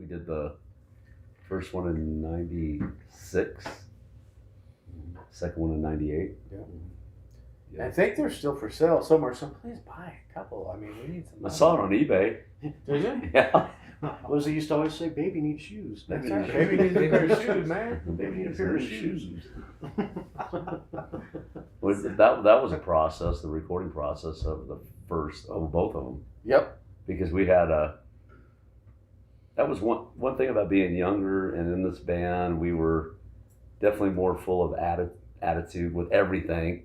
we did the first one in '96, second one in '98. Yeah. I think they're still for sale somewhere, so please buy a couple. I mean, we need some I money. saw it on eBay. Did you? Yeah. What does they used to always say? Baby needs shoes. That's right. Baby needs a pair of shoes, man. Baby needs a pair of shoes. Well, that was a process, the recording process of the first of both of them. Yep. Because we had that was one thing about being younger and in this band, we were definitely more full of attitude with everything,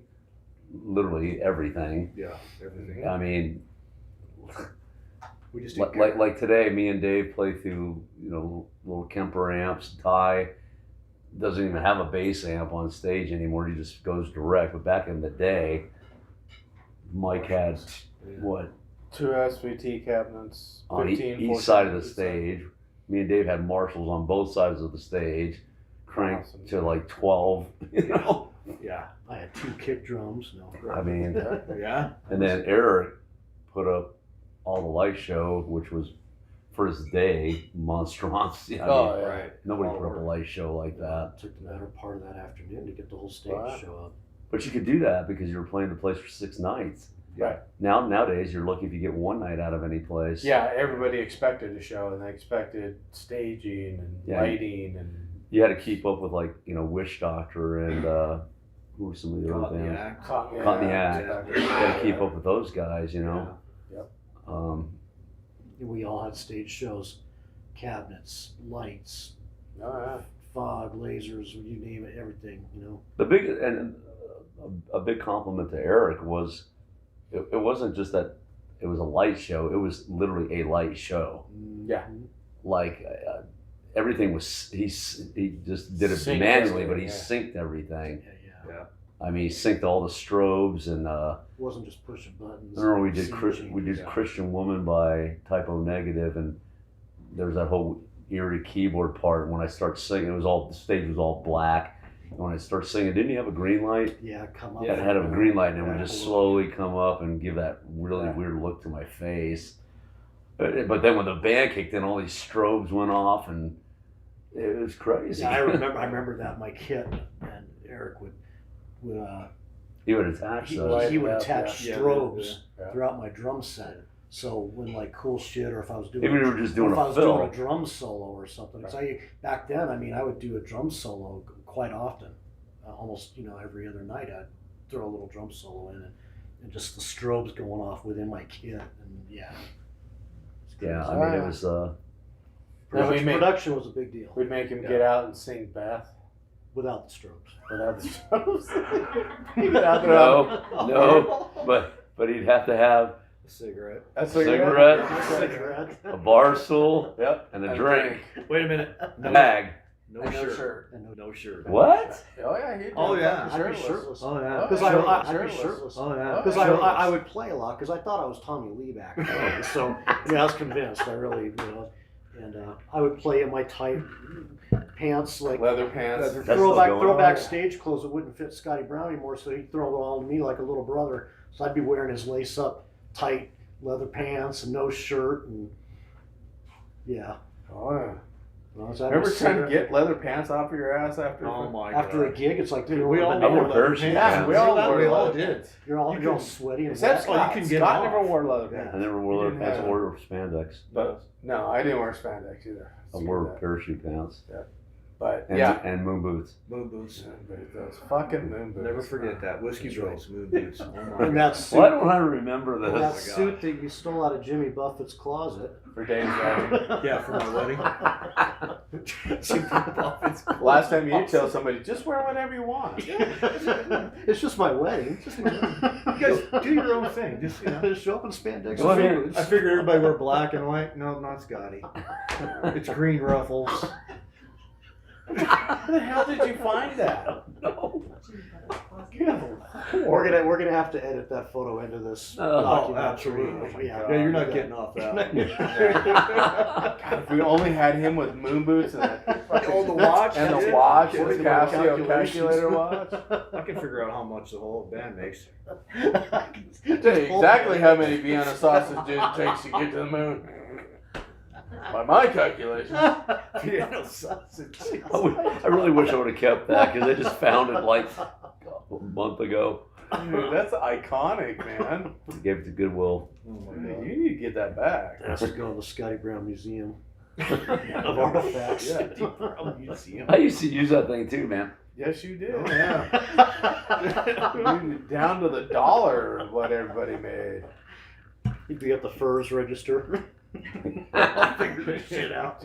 literally everything. Yeah, everything. I mean, We just like today, me and Dave play through, little Kemper amps. Ty doesn't even have a bass amp on stage anymore. He just goes direct. But back in the day, Mike had what? 2 SVT cabinets, On 15, each 14, side of the stage. Me and Dave had Marshalls on both sides of the stage, cranked Awesome. to like 12. Yeah. I had 2 kick drums. No. I mean, Yeah. and then Eric put up All the Light Show, which was for his day monstrosity. I mean, yeah. Right. nobody All put up a over. light show like that. It took the better part of that afternoon to get the whole stage Wow. to show up. But you could do that because you were playing the place for 6 nights. Right. Nowadays, you're lucky if you get one night out of any place. Yeah, everybody expected a show, and they expected staging and Yeah. lighting and. You had to keep up with Wish Doctor and who were some of the other bands? Cognac. You had to keep up with those guys, Yeah. We all had stage shows, cabinets, lights, Oh, fog, lasers, you name it, everything. A big compliment to Eric was it wasn't just that it was a light show. It was literally a light show. Yeah. Like everything was he just did it Synced manually, everything, but he yeah. synced everything. Yeah. I mean, he synced all the strobes and. It wasn't just pushing buttons. I remember we scene changes. did Christian Woman by Typo Negative, and there was that whole eerie keyboard part. When I start singing, the stage was all black. And when I start singing, didn't he have a green light? Yeah, come up. It had a green light, and it would Yeah. just slowly come up and give that really weird look to my face. But then when the band kicked in, all these strobes went off, and it was crazy. Yeah, I remember that my kit and Eric would He would attach he, those. he would Yeah, attach yeah. strobes Yeah. throughout my drum set. So when like Cool Shit, or if I was doing Even if we were just doing if I a was fill. doing a drum solo or something. Because back then, I would do a drum solo quite often, almost every other night. I'd throw a little drum solo in, and just the strobes going off within my kit, and yeah. Yeah, I mean, it was. Production was a big deal We'd make him get out and sing Beth without the strobes. without the strobes. He'd get out there. No, but he'd have to have A cigarette. That's Cigarette. a bar stool, Yep. and a drink. Wait a minute. A bag. No And no shirt. shirt. And No shirt. What? Oh yeah, he'd be Oh, yeah. I'd be shirtless. shirtless. Oh yeah. Because Shirtless. I'd be shirtless. Oh yeah. Because Shirtless. I would play a lot because I thought I was Tommy Lee back then. So I was convinced. I really, and I would play in my tight pants, like Leather pants. That's still going on. throwback stage clothes that wouldn't fit Scotty Brown anymore. So he'd throw it all on me like a little brother. So I'd be wearing his lace up tight leather pants and no shirt, and yeah. Oh yeah. Well, I was having Remember a trying to cigarette. get leather pants off of your ass after? Oh my After a God. gig, it's like Dude, we all I wore parachute Yeah, pants. we all that wore we all leather did. pants. You're all You sweaty and Except wet. Scott. you can get Scott them never off. wore leather Yeah. pants. I never wore leather didn't pants have- or spandex. But no, I didn't wear spandex either. I wore parachute pants But and, yeah. and moon boots. Moon boots. Those fucking moon boots. Never forget that. Whiskey That's right. Bros. Moon boots. Oh my And God. that suit, Why don't I remember that my this? suit that you stole out of Jimmy Buffett's closet. For Dave's wedding. Yeah, for my wedding. Last time you tell somebody, just wear whatever you want. It's just my wedding. You guys do your own thing. Just Just show up in spandex. Go and ahead. boots. I figured everybody wear black and white. No, not Scotty. It's green ruffles. How the hell did you find that? No. We're gonna have to edit that photo into this Oh, documentary. absolutely. Yeah, Yeah, you're not getting off that. God, if we only had him with moon boots and the watch. and the Yeah. watch, the Working on Casio calculations. calculator watch. I can figure out how much the whole band makes. Tell you exactly how many Vienna sausages it takes to get to the moon. By my calculations. Piano sausage. I really wish I would have kept that because I just found it like a month ago. Dude, that's iconic, man. Gave it to Goodwill. Oh my Dude, God. you need to get that back. Has to go to the Scotty Brown Museum of Artifacts. Yeah. Museum. I used to use that thing too, man. Yes, you did. Oh, Yeah. Dude, down to the dollar of what everybody made. He'd be at the furs register. Figure this shit out.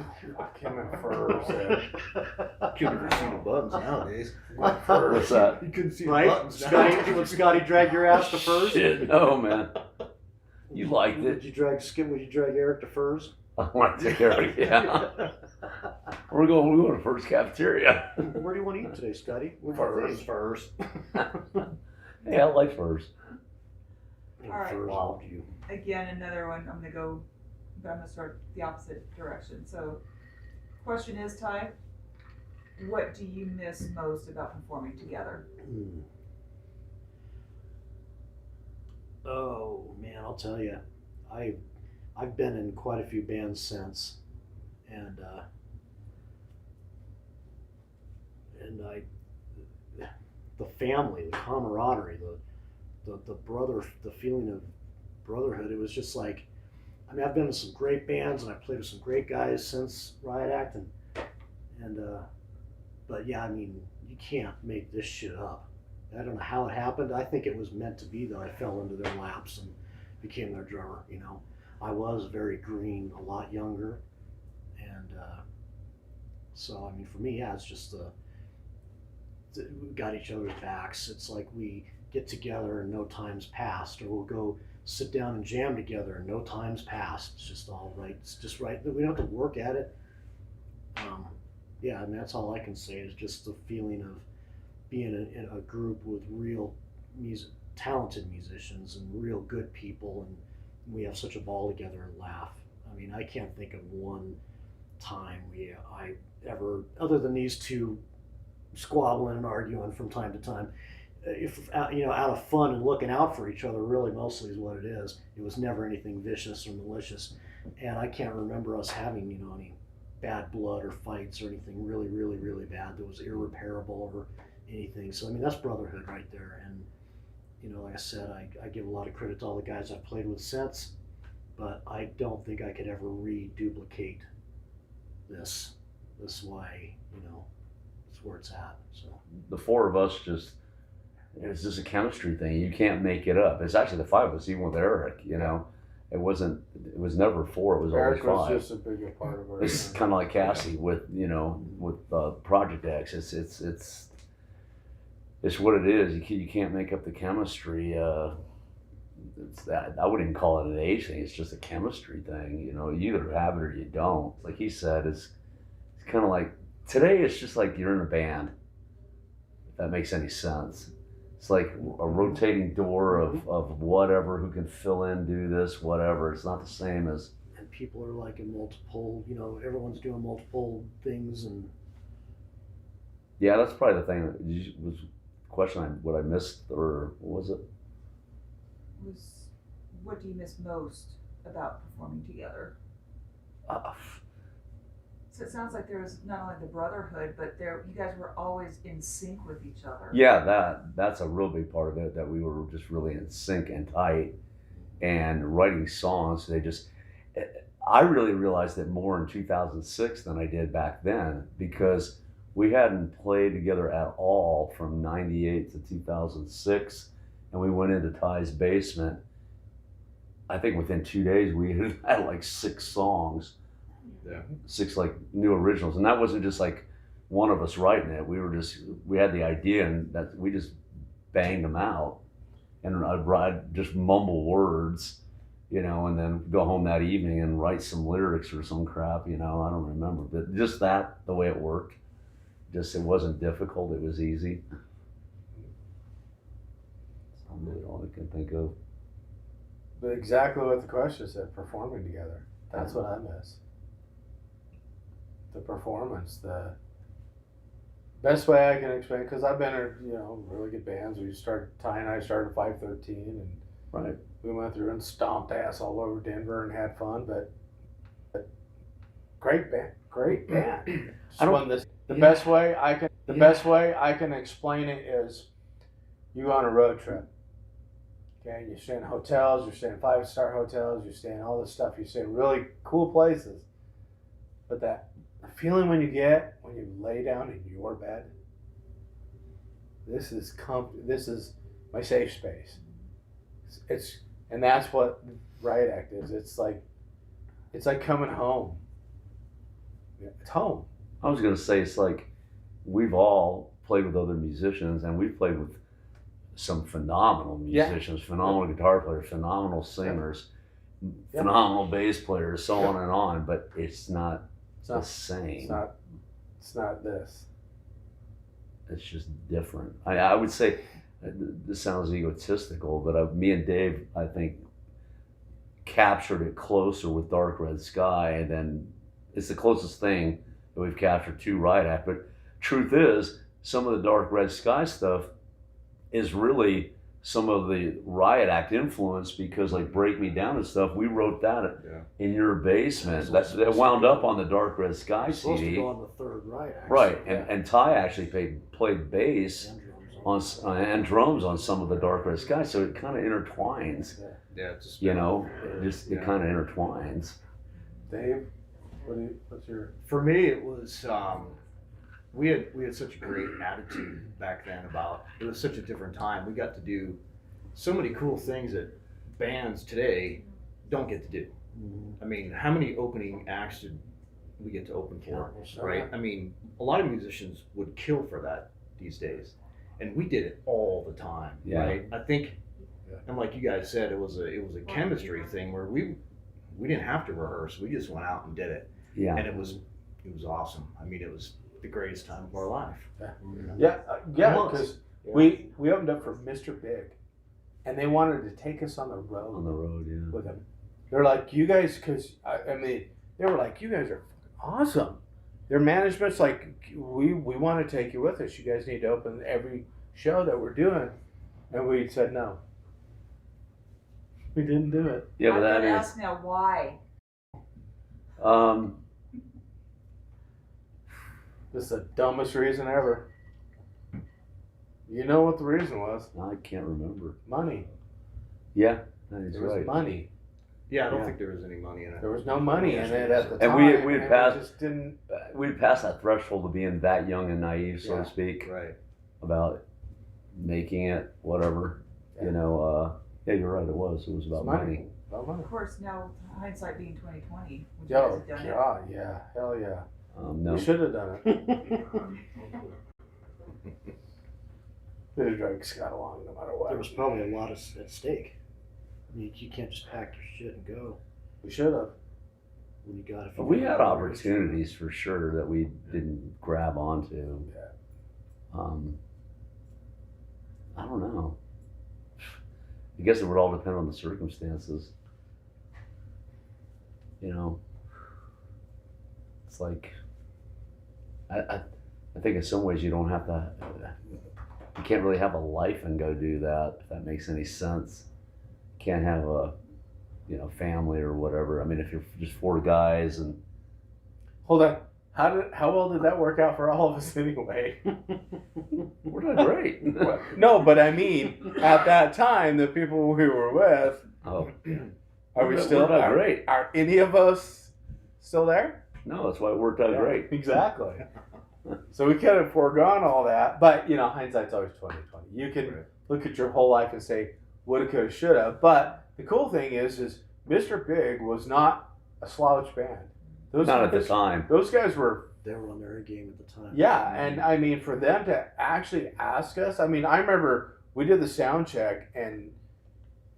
Him and furs. Couldn't even see the buttons nowadays. What's that? You couldn't see the Right? buttons. Scotty, would Scotty drag your ass to furs? Shit, no, man. You liked Would it. you drag Would you drag Eric to furs? I want to take Eric. Yeah. We're going to first cafeteria. Where do you want to eat today, Scotty? Furs. Furs. Hey, I like furs. All right. Furs, Wow. would you? Again, another one, I'm gonna start the opposite direction. So, question is, Ty, what do you miss most about performing together? Oh man, I'll tell you, I've been in quite a few bands since, and the family, the camaraderie, the the feeling of brotherhood. It was just like, I mean, I've been in some great bands and I've played with some great guys since Riot Act, but yeah, I mean, you can't make this shit up. I don't know how it happened. I think it was meant to be, though. I fell into their laps and became their drummer. You know, I was very green, a lot younger, and so I mean, for me, yeah, it's just we got each other's backs. It's like we get together and no time's passed, or we'll go sit down and jam together and no time's passed. It's just all right. It's just right. We don't have to work at it. Yeah, I mean, that's all I can say is just the feeling of being in a group with real talented musicians and real good people, and we have such a ball together and laugh. I mean, I can't think of one time I ever, other than these two squabbling and arguing from time to time, if you know, out of fun and looking out for each other, really mostly is what it is. It was never anything vicious or malicious, and I can't remember us having, you know, any bad blood or fights or anything really, really, really bad that was irreparable or anything. So I mean, that's brotherhood right there. And you know, like I said, I give a lot of credit to all the guys I've played with since, but I don't think I could ever reduplicate this way. You know, it's where it's at. So The four of us it's just a chemistry thing. You can't make it up. It's actually the five of us, even with Eric, you know. It was never four, it was Eric always was five. just a bigger part of our. It's kind of like Cassie with, you know, with Project X. It's what it is. You can't make up the chemistry. It's that, I wouldn't even call it an age thing. It's just a chemistry thing. You know, you either have it or you don't. Like he said, it's kind of like today. It's just like you're in a band. If that makes any sense. It's like a rotating door of whatever, who can fill in, do this, whatever. It's not the same as. and people are like in multiple, you know, everyone's doing multiple things, and Yeah, that's probably the thing. Was the question what I missed, or what was it? What do you miss most about performing together? So it sounds like there was not only the brotherhood, but you guys were always in sync with each other. Yeah, that's a real big part of it, that we were just really in sync and tight, and writing songs. I really realized it more in 2006 than I did back then, because we hadn't played together at all from 98 to 2006, and we went into Ty's basement. I think within 2 days we had like 6 songs. Yeah. 6 like new originals, and that wasn't just like one of us writing it. We had the idea, and that we just banged them out, and I'd just mumble words, you know, and then go home that evening and write some lyrics or some crap, you know. I don't remember, but just the way it worked. Just, it wasn't difficult, it was easy. That's really all I can think of. But exactly what the question said, performing together. That's what I miss. The performance, the best way I can explain, because I've been in, you know, really good bands. Ty and I started 513, and Right. we went through and stomped ass all over Denver and had fun, but great band, great band. I don't- When the best way I can explain it is, you go on a road trip. Okay, you stay in hotels, you're staying 5-star hotels, you're staying all this stuff, you stay in really cool places. But that feeling when you lay down in your bed, this is my safe space. And that's what Riot Act is. It's like coming home. It's home. I was gonna say it's like we've all played with other musicians, and we've played with some phenomenal musicians, phenomenal guitar players, phenomenal singers, phenomenal bass players, so on and on. But it's not the same. It's not this. It's just different. I would say this sounds egotistical, but me and Dave, I think, captured it closer with Dark Red Sky, and then it's the closest thing that we've captured to Riot Act. But truth is, some of the Dark Red Sky stuff is really some of the Riot Act influence, because like Break Me Down and stuff, we wrote that in your basement. That wound up on the Dark Red Sky It's supposed to CD. go on the third Riot Act. Right, so, and Ty actually played bass and drums on some of the Dark Red Sky, so it kind of intertwines. Yeah, it's just You know, it kind of intertwines. Dave, what's your? For me, it was we had such a great attitude back then. About it was such a different time. We got to do so many cool things that bands today don't get to do. I mean, how many opening acts did we get to open for? Right? I mean, a lot of musicians would kill for that these days, and we did it all the time. Yeah. Right? I think, and like you guys said, it was a chemistry thing where we didn't have to rehearse. We just went out and did it. Yeah. And it was awesome. I mean, it was the greatest time of our life. Yeah, was. because we opened up for Mr. Big, and they wanted to take us on the road. On the road, yeah. With them. They're like, you guys, because I mean, they were like, you guys are awesome. Their management's like, we want to take you with us. You guys need to open every show that we're doing, and we said no. We didn't do it. Yeah, but I'm that gonna is. ask now why. This is the dumbest reason ever. You know what the reason was? I can't remember. Money. Yeah, that is There was right. money. Yeah, I don't Yeah. think there was any money in it. There was no money in it at the And time. we had and passed- just didn't. We'd passed that threshold of being that young and naive, so Yeah. to speak, Right. about making it, whatever. Yeah. You know, yeah, you're right. It was about money. No money. Of course, now hindsight being 2020, would you guys Yo, have done it? God, yeah, hell yeah. No. We should have done it. We'd have dragged Scott along no matter what. There was probably a lot at stake. I mean, you can't just pack your shit and go We should have. when you got it. We had opportunities for sure that we didn't grab onto. Yeah. I don't know. I guess it would all depend on the circumstances. You know, it's like I think in some ways you don't have to. You can't really have a life and go do that, if that makes any sense. Can't have a, family or whatever. I mean, if you're just 4 guys and Hold on. How well did that work out for all of us anyway? we're doing great. No, but I mean, at that time, the people we were with, Oh, are we We're still doing great. Are any of us still there? no, that's why it worked out great. Exactly. So we could have foregone all that, but hindsight's always 20/20. You can Right. look at your whole life and say woulda, coulda, shoulda. But the cool thing is Mr. Big was not a slouch band. Those Not at the guys- time. Those guys were, They were on their A game at the time. yeah, and I mean for them to actually ask us. I mean, I remember we did the sound check and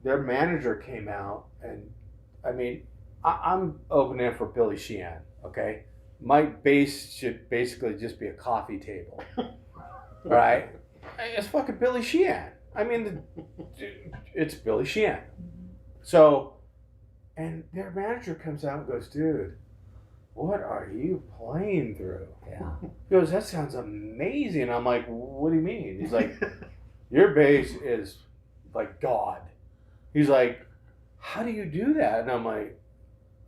their manager came out and I mean, I'm opening for Billy Sheehan. Okay, my bass should basically just be a coffee table. Right? It's fucking Billy Sheehan. I mean, it's Billy Sheehan. So, and their manager comes out and goes, dude, what are you playing through? Yeah. He goes, that sounds amazing. I'm like, what do you mean? He's like, your bass is like God. He's like, how do you do that? And I'm like,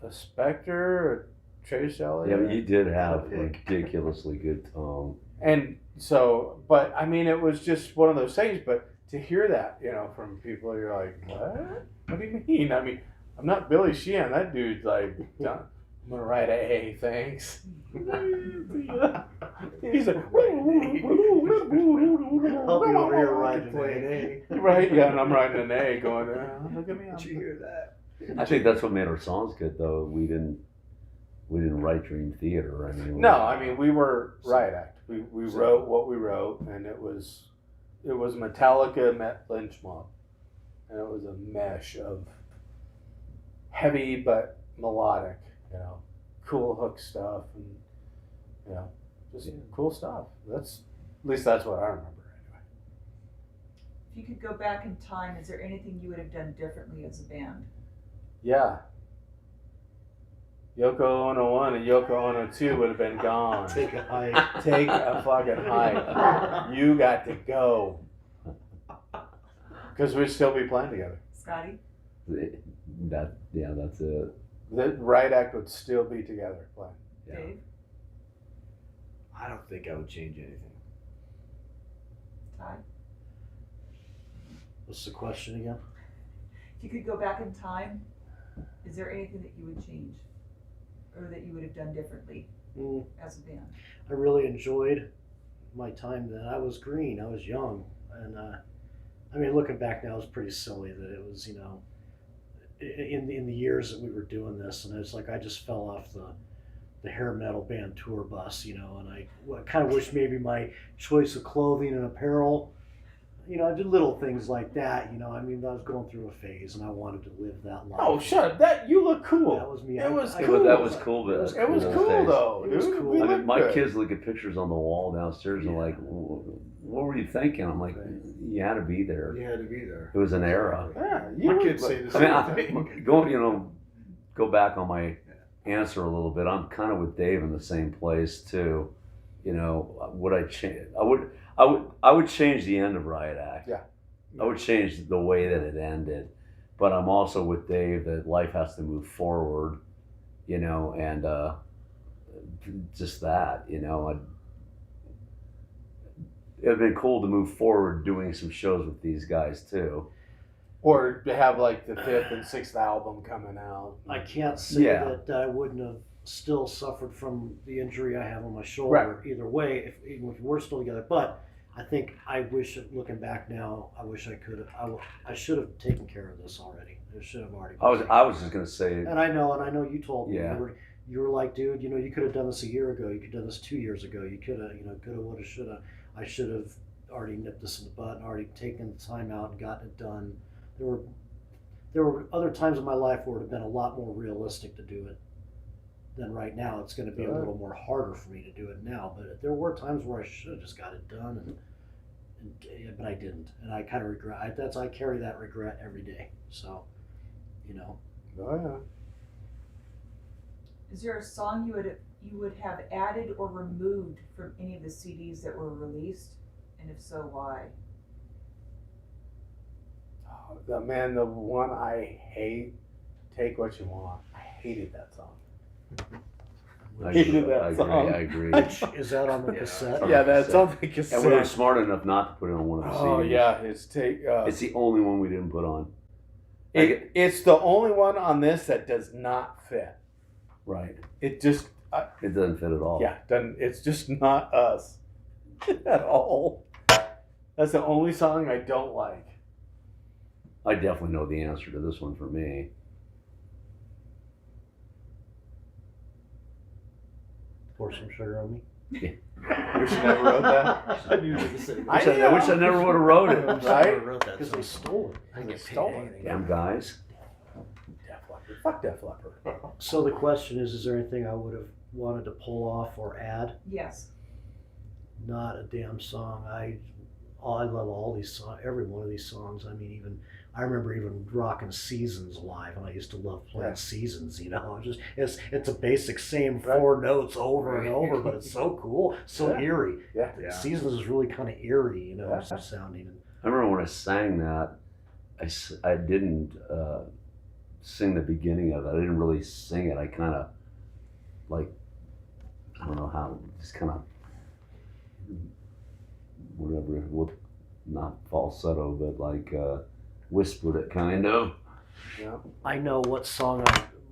a Spectre, a Trace Shelley. Yeah, but you did have Gotta pick. ridiculously good tone. And so, but I mean, it was just one of those things. But to hear that, from people, you're like, what? What do you mean? I mean, I'm not Billy Sheehan. That dude's like, I'm gonna write a hey, thanks. He's like, I'll be over here writing an A. right? Yeah, and I'm writing an A, going, look at me. Did you hear that? I think that's what made our songs good, though. We didn't write Dream Theater. I mean, No, I mean we were Riot Act. We wrote what we wrote, and it was Metallica met Lynch Mob, and it was a mesh of heavy but melodic, cool hook stuff, and just cool stuff. At least that's what I remember anyway. If you could go back in time, is there anything you would have done differently as a band? Yeah. Yoko Ono 1 and Yoko Ono 2 would have been gone. Take a hike. Take a fucking hike. You got to go. Because we'd still be playing together. Scotty? That's it. The Riot Act would still be together playing. Yeah. Dave? I don't think I would change anything. Ty? What's the question again? If you could go back in time, is there anything that you would change? Or that you would have done differently as a band? I really enjoyed my time then. I was green. I was young. And I mean, looking back now, it's pretty silly that it was, in the years that we were doing this, and it's like I just fell off the hair metal band tour bus, and I kind of wish maybe my choice of clothing and apparel, I did little things like that, I mean, I was going through a phase and I wanted to live that life. Oh, shut up. That, you look cool. That was me. It was Yeah, cool. but that was cool. But It was in those cool, days. though, It dude. was cool. We I mean, looked my good. kids look at pictures on the wall downstairs and like, what were you thinking? I'm like, you had to be there. You had to be there. It was an era. Yeah, you My look kids like- say the I same mean, thing. go back on my answer a little bit. I'm kind of with Dave in the same place too. Would I change? I would change the end of Riot Act. Yeah. I would change the way that it ended, but I'm also with Dave that life has to move forward, and just that, it'd been cool to move forward doing some shows with these guys too. Or to have like the 5th and 6th album coming out. I can't say Yeah. that I wouldn't have still suffered from the injury I have on my shoulder either way, even if we're still together. But I think I wish, looking back now, I wish I could have. I should have taken care of this already. It should have already. I was just gonna say, And I know you told me. Yeah. You were like, dude, you could have done this a year ago. You could have done this 2 years ago. You could have, coulda, woulda, shoulda. I should have already nipped this in the bud and already taken the time out and gotten it done. There were other times in my life where it would have been a lot more realistic to do it than right now. It's going to be a little more harder for me to do it now. But there were times where I should have just got it done, but I didn't, and I kind of regret. I carry that regret every day. So, Oh, yeah. Is there a song you would have added or removed from any of the CDs that were released? And if so, why? Oh, the one I hate, Take What You Want. I hated that song. I Hated agree. that I song. agree. is that on the Yeah. cassette? Yeah, that's on the And cassette. we were smart enough not to put it on one of the Oh CDs. yeah, it's It's the only one we didn't put on. it's the only one on this that does not fit. Right. It just It doesn't fit at all. doesn't. It's just not us at all. That's the only song I don't like. I definitely know the answer to this one for me. Pour some sugar on me. Wish you never wrote that. I knew you were gonna say that. I wish I never would have wrote it. I'm Right? sorry I wrote that because they stole it. I get stolen. Damn guys. Def Leppard. Fuck Def Leppard. So the question is there anything I would have wanted to pull off or add? Yes. Not a damn song. I love all these songs, every one of these songs. I mean, I remember even rocking Seasons live, and I used to love playing Yeah. Seasons. It's a basic same four notes over and over, but it's so cool, so Yeah. eerie. Yeah. Yeah. Seasons is really kind of eerie, Yeah. sounding. I remember when I sang that, I didn't sing the beginning of it. I didn't really sing it. I kind of like, I don't know how, just kind of whatever, well, not falsetto, but like whispered it kind of. Yeah. I know what song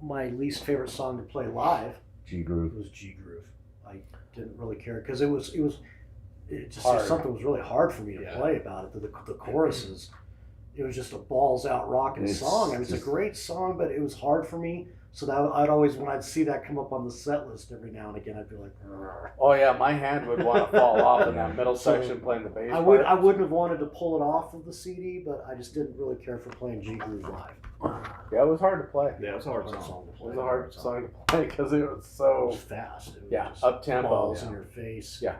my least favorite song to play live G groove. was G Groove. I didn't really care because it just Hard. something was really hard for me to Yeah. play about it. The choruses, it was just a balls out rocking It's song. I mean, it's a just- great song, but it was hard for me. So that I'd always, when I'd see that come up on the set list every now and again, I'd be like, "Rrr." Oh yeah, my hand would want to fall off in that middle section playing the bass. I wouldn't have wanted to pull it off of the CD, but I just didn't really care for playing G Groove live. Yeah, it was hard to play. Yeah, it's a hard Hard song. song to It play. was a hard song to play because it was It so. was fast. It was Yeah, just up tempo. balls Yeah. in your face. Yeah.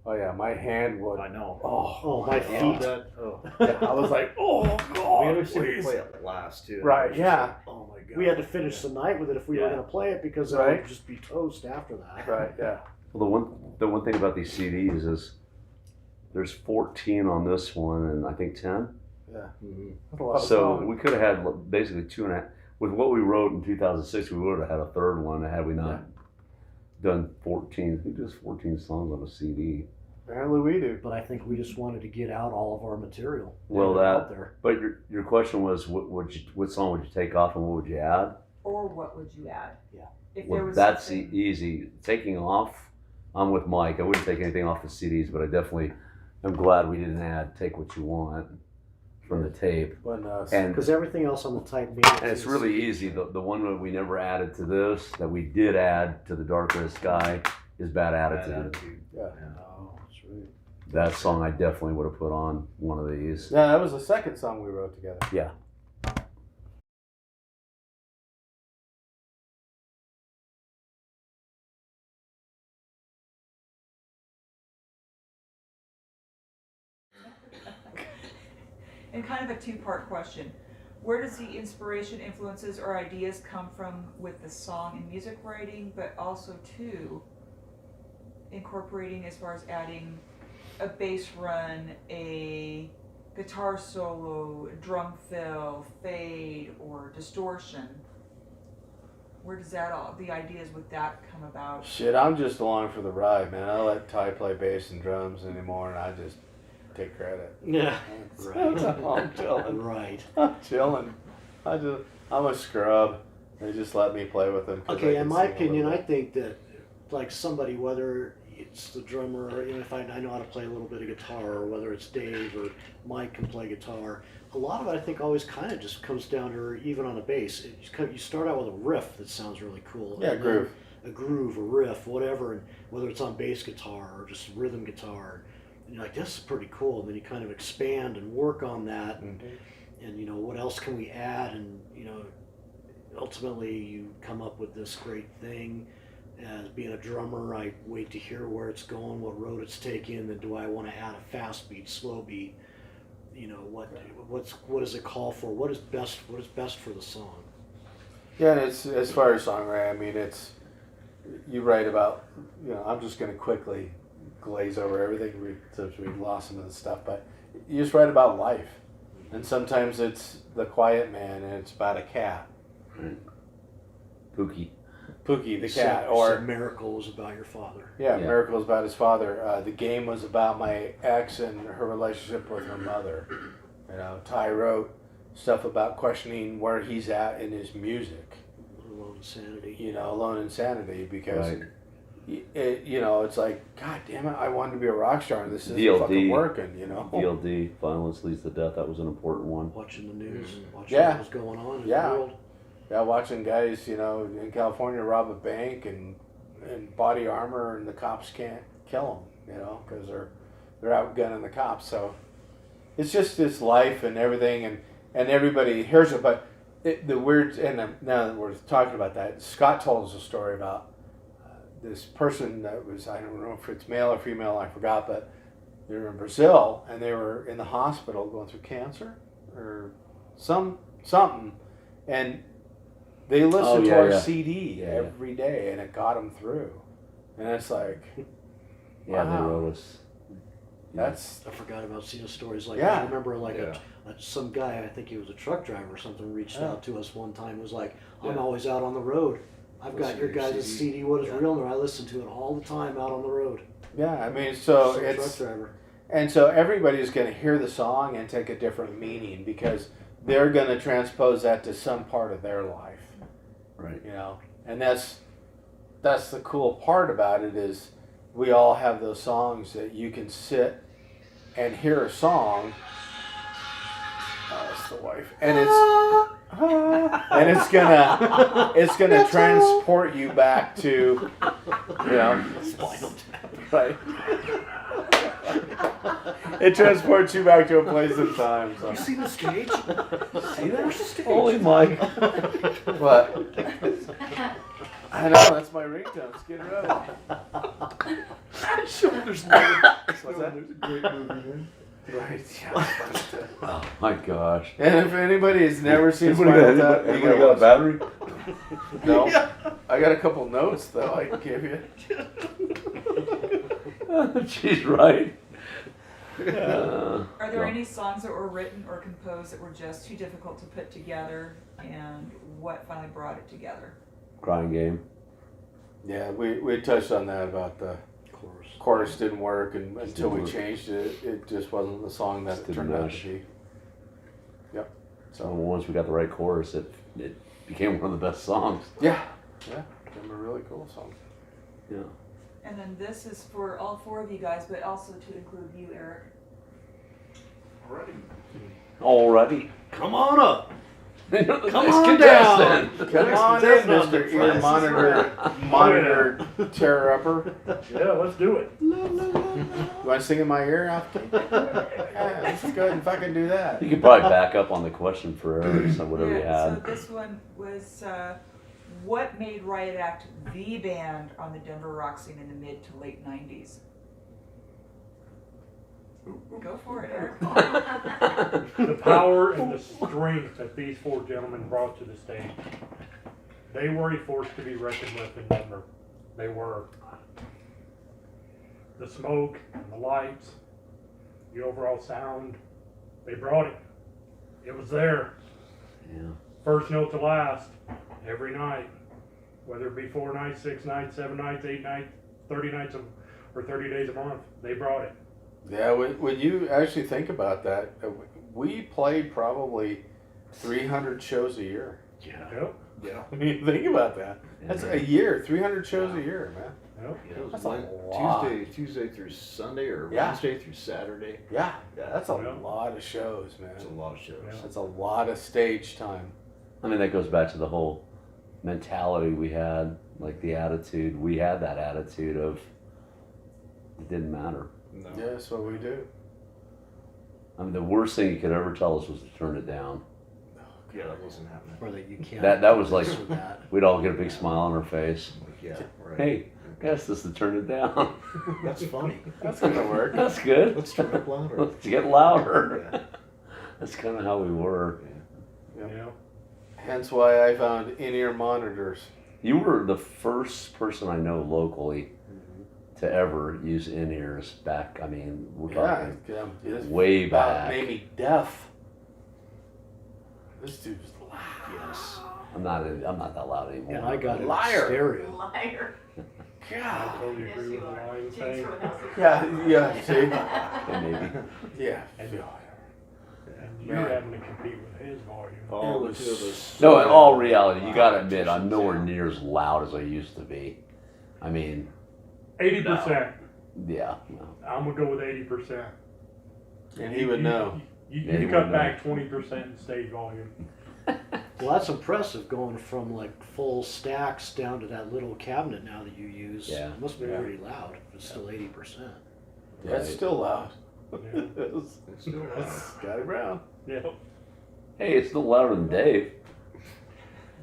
Oh yeah, my hand would. I know. Oh, my Yeah, feet. that, oh. Yeah, I was like, oh We god, always seem to please. play it last too. Right, It's just yeah. like, oh my god. We had to finish the night with it if we were Yeah. going to play it because it Right. would just be toast after that. Right, yeah. Well, the one thing about these CDs is there's 14 on this one, and I think 10. Mhm. That's a lot of So songs. we could have had basically 2.5. With what we wrote in 2006, we would have had a third one had we not done 14. Who does 14 songs on a CD? Apparently we do. But I think we just wanted to get out all of our material. Well, Get it out that- there. But your question was what song would you take off and what would you add? Or what would you add? Yeah. If there Well, was that's something, easy. Taking off, I'm with Mike. I wouldn't take anything off the CDs, but I definitely am glad we didn't add "Take What You Want" from the tape. When And Because everything else on the type made it and it's to really the CD. easy. The one that we never added to this, that we did add to the Darker the Sky, is Bad Bad Attitude. attitude. yeah. Oh, that's right. That song I definitely would have put on one of these. Yeah, that was the second song we wrote together. Yeah. and kind of a two-part question. Where does the inspiration, influences, or ideas come from with the song and music writing, but also too, incorporating as far as adding a bass run, a guitar solo, drum fill, fade, or distortion? Where does that all, the ideas with that come about? Shit, I'm just along for the ride, man. I let Ty play bass and drums anymore, and I just take credit. Yeah. That's how I'm chilling. Right. I'm chilling. I'm a scrub. They just let me play with them. 'cause I Okay, can in my sing a little opinion, I bit. think that like somebody, whether it's the drummer or if I know how to play a little bit of guitar, or whether it's Dave or Mike can play guitar, a lot of it I think always kind of just comes down to, or even on a bass, you start out with a riff that sounds really cool. Yeah, and then groove. a groove, a riff, whatever, and whether it's on bass guitar or just rhythm guitar, and you're like, this is pretty cool, and then you kind of expand and work on that, and you know, what else can we add, and you know, ultimately you come up with this great thing. As being a drummer, I wait to hear where it's going, what road it's taking, then do I want to add a fast beat, slow beat, you know, what does it call for, what is best for the song. Yeah, and it's as far as songwriting. I mean, it's you write about. You know, I'm just going to quickly glaze over everything since we lost some of the stuff, but you just write about life, and sometimes it's the quiet man, and it's about a cat, Pookie. Pookie the Said- cat, or said Miracle was about your father. yeah, Yeah. Miracle is about his father. The game was about my ex and her relationship with her mother. You know, Ty wrote stuff about questioning where he's at in his music. Alone Insanity. You know, Alone Insanity, because Right. you know, it's like, God damn it, I wanted to be a rock star and this isn't DLD. fucking working, you know? DLD, Violence Leads to Death. That was an important one. Watching the news, watching Yeah. what was going on in Yeah. the world. Yeah, watching guys, you know, in California rob a bank and body armor, and the cops can't kill them, you know, because they're outgunning the cops. So it's just this life and everything, and everybody hears it. But the weird, and now that we're talking about that, Scott told us a story about this person that was, I don't know if it's male or female, I forgot, but they were in Brazil and they were in the hospital going through cancer or something, and they listened to our CD Yeah, yeah. every day, and it got them through. And it's like, Yeah, Wow. they wrote us. that's I forgot about seeing stories like Yeah. that. I remember like Yeah. some guy, I think he was a truck driver or something, reached Yeah. out to us one time, was like, I'm Yeah. always out on the road. I've got your Listen to your guys' CD. CD, What Is Yeah. Real, and I listen to it all the time out on the road. Yeah, I mean, so As a it's truck driver. and so everybody's going to hear the song and take a different meaning because they're going to transpose that to some part of their life, Right. you know. And that's the cool part about it is we all have those songs that you can sit and hear a song. Oh, it's the wife, and it's gonna transport you back to, you know, Spinal Tap. right. It transports you back to a place and time. So. You see the stage? See that? Where's the stage? Holy Mike. But I know that's my ringtone. Skid Row. Shoulders. What's that? There's a great movie, man. Right. Yeah. Oh my gosh. And if anybody has never seen Anybody Spinal got, Tap, you anybody gotta got a watch battery? it. No, I got a couple notes though I can give you. She's right. Are there any songs that were written or composed that were just too difficult to put together, and what finally brought it together? Crying game. Yeah, we touched on that about the chorus didn't work, and until we changed it, it just wasn't the song that it Didn't turned out mesh. to be. Yep. So So once we got the right chorus, it became one of the best songs. yeah, became a really cool song. Yeah. And then this is for all four of you guys, but also to include you, Eric. Alrighty. Come on up. Come on down. Come on in, Mr. Ear Monitor Tear Upper. Yeah, let's do it. You want to sing in my ear? Yeah, let's go ahead and fucking do that. You could probably back up on the question for Eric, so whatever you So had. this one was what made Riot Act the band on the Denver rock scene in the mid to late 90s? Go for it, Eric. The power and the strength that these four gentlemen brought to the stage. They were a force to be reckoned with in Denver. They were. The smoke and the lights, the overall sound, they brought it. It was there. Yeah. First note to last, every night. Whether it be 4 nights, 6 nights, 7 nights, 8 nights, 30 nights, or 30 days a month, they brought it. Yeah, when you actually think about that, we played probably 300 shows a year. Yeah. Yep. Yeah. I mean, think about that. That's a year, 300 shows a year, man. Yep. It was That's a lot. Tuesday through Sunday, or Yeah. Wednesday through Saturday. Yeah, Yeah. that's a Yeah. lot of shows, man. It's a lot of shows. Yeah. That's a lot of stage time. I mean, that goes back to the whole mentality we had, like the attitude. We had that attitude of it didn't matter. No. Yeah, that's what we do. I mean, the worst thing you could ever tell us was to turn it down. Yeah, that wasn't happening. Or that you can't. That was like, this or that. we'd all get a big smile on our face. Like, yeah, right. Hey, asked us to turn it down. That's funny. That's gonna work. That's good. Let's turn up louder. Let's get louder. Yeah. That's kind of how we were. Yep. Yeah. Hence why I found in-ear monitors. You were the first person I know locally to ever use in-ears back. I mean, we're talking It's way about back. made me deaf. This dude's loud. Yes. I'm not that loud anymore. And I got it Liar. stereo. Liar. I God. totally agree with the line thing. Yeah, see? Yeah, maybe. Yeah. And you Man. having to compete with his volume. All the was- two of us. No, in all reality, you gotta admit, I'm nowhere near as loud as I used to be. I mean, 80%. yeah. No. I'm gonna go with 80%. And he would know. You Yeah, he cut would back 20% in stage volume. Well, that's impressive going from like full stacks down to that little cabinet now that you use. Yeah. It must be Yeah. pretty loud. If it's still 80%. That's still loud. Yeah. It's It's still loud. Scotty Brown. Yeah. Hey, it's still louder than Dave.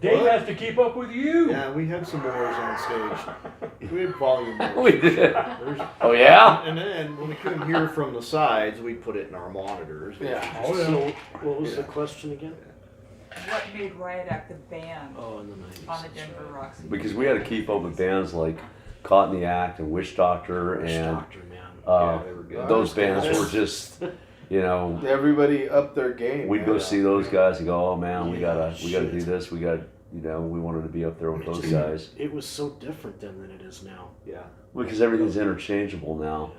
Dave What? has to keep up with you. Yeah, we had some noise on stage. We had volume noise. We did. There's- Oh yeah. And then when we couldn't hear from the sides, we'd put it in our monitors. Yeah. Oh, yeah. So, what was the Yeah. question again? What made Riot Act the band Oh, in the 90s. on the that's Denver right. rock scene? Because we had to keep up with bands like Caught in the Act and Wish Doctor Witch and Doctor, man. uh, they were good. those bands were just, you know, Everybody up their game. we'd go man. see those guys and go, oh man, we Yeah, gotta do shit. this. We got You know, we wanted to be up there with those guys It was so different then than it is now. Yeah. because everything's interchangeable now,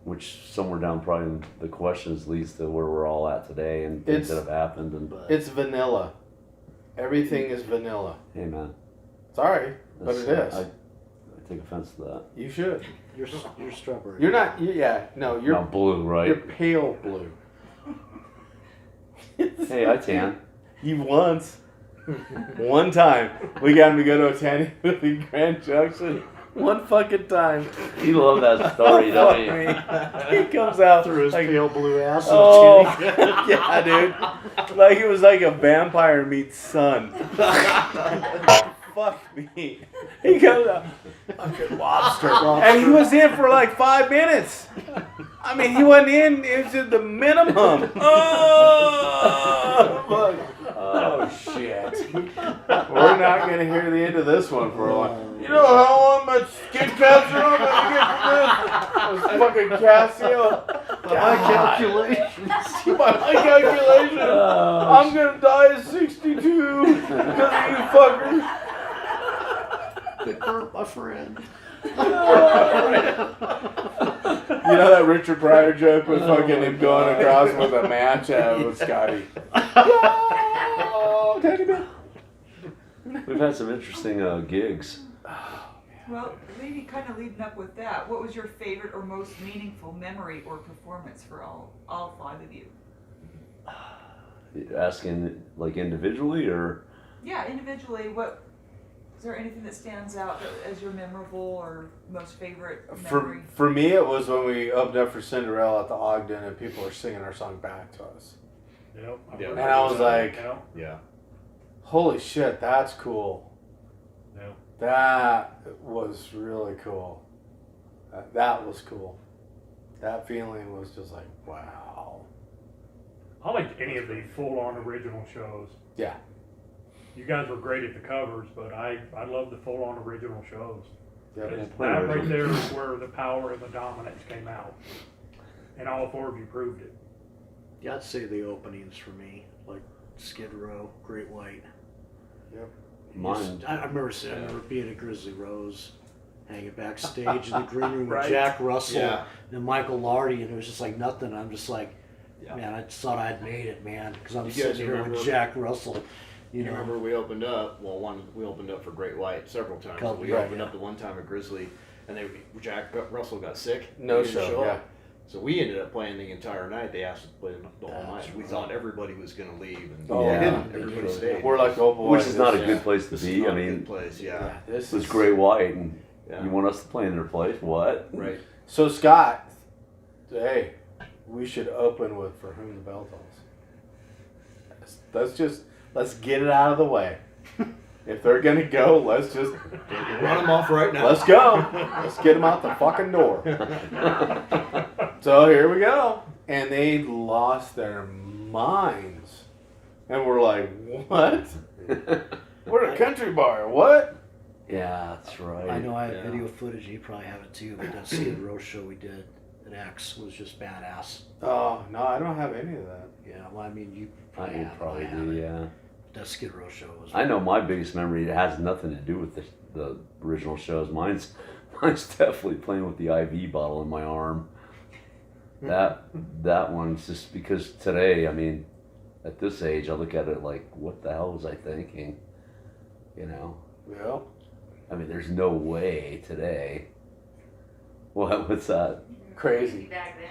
which somewhere down probably in the questions leads to where we're all at today and things that have happened. And But It's vanilla. Everything is vanilla. hey, man, Sorry, but it is. I take offense to that. You should. you're strawberry. You're not. Yeah. No. You're. Not blue, You're right? pale blue. Hey, I tan. You once. One time. We got him to go to a tanning with the Grand Junction. One fucking time. You love that story, Oh, don't you? fuck me. He comes out through his like, pale blue ass. oh, yeah, dude. Like it was like a vampire meets sun. Fuck me. He comes out. Fucking lobster. And he was in for like 5 minutes. I mean, he wasn't in. It was at the minimum. Oh, fuck. Oh shit. We're not gonna hear the end of this one for a while. You know how much skin cancer I'm gonna get from this? Fucking Casio. My calculations. By my calculation, I'm gonna die at 62 because of you fuckers. It hurt my friend. You know that Richard Pryor joke with fucking him going across with a match with Scotty. Oh, teddy bear. We've had some interesting gigs. Well, maybe kind of leading up with that, what was your favorite or most meaningful memory or performance for all 5 of you? Asking like individually or Yeah, individually, is there anything that stands out as your memorable or most favorite memory? For me, it was when we opened up for Cinderella at the Ogden and people were singing our song back to us. Yep. Yeah. And I was like, Yep. Yeah. holy shit, that's cool. Yep. That was really cool. That was cool. That feeling was just like, wow. I liked any of the full-on original shows. Yeah. You guys were great at the covers, but I love the full-on original shows. Yep. It's play that original. right there is where the power and the dominance came out, and all 4 of you proved it. Yeah, I'd say the openings for me, like Skid Row, Great White. Yep. mine. I remember being at Grizzly Rose, hanging backstage in the green room with Right. Jack Russell Yeah. and Michael Lardy, and it was just like nothing. I'm just like, Yeah. man, I just thought I'd made it, man, because I'm You guys sitting here remember- with Jack Russell. You You know, remember we opened up, we opened up for Great White several times. Couple, We right, opened yeah. up the one time at Grizzly, and Jack Russell got sick. No He didn't show, up. yeah. So we ended up playing the entire night. They asked us to play the whole That's night. We right. thought everybody was going to leave, and Oh, they yeah. didn't. Everybody stayed. We're like, oh boy. Which is not a this- good place to This is be. not I a good mean, place. Yeah. Yeah, this it's is Great White, and Yeah. you want us to play in their place? What? Right. So Scott, hey, we should open with For Whom the Bell Tolls. Let's get it out of the way. If they're gonna go, let's just Run them off right now. let's go. Let's get them out the fucking door. So here we go, and they lost their minds, and we're like, what? We're a country bar. What? Yeah, that's right. I know I have Yeah. video footage, you probably have it too, but that Skid Row show we did at X was just badass. Oh no, I don't have any of that. Yeah, well, I mean, you I probably would have probably it. I have do. it. Yeah. That Skid Row show was. I know my biggest memory has nothing to do with the original shows. Mine's definitely playing with the IV bottle in my arm. That one's just because today, I mean, at this age, I look at it like, what the hell was I thinking? You know, Yeah. I mean, there's no way today. What's that? Crazy. Back then.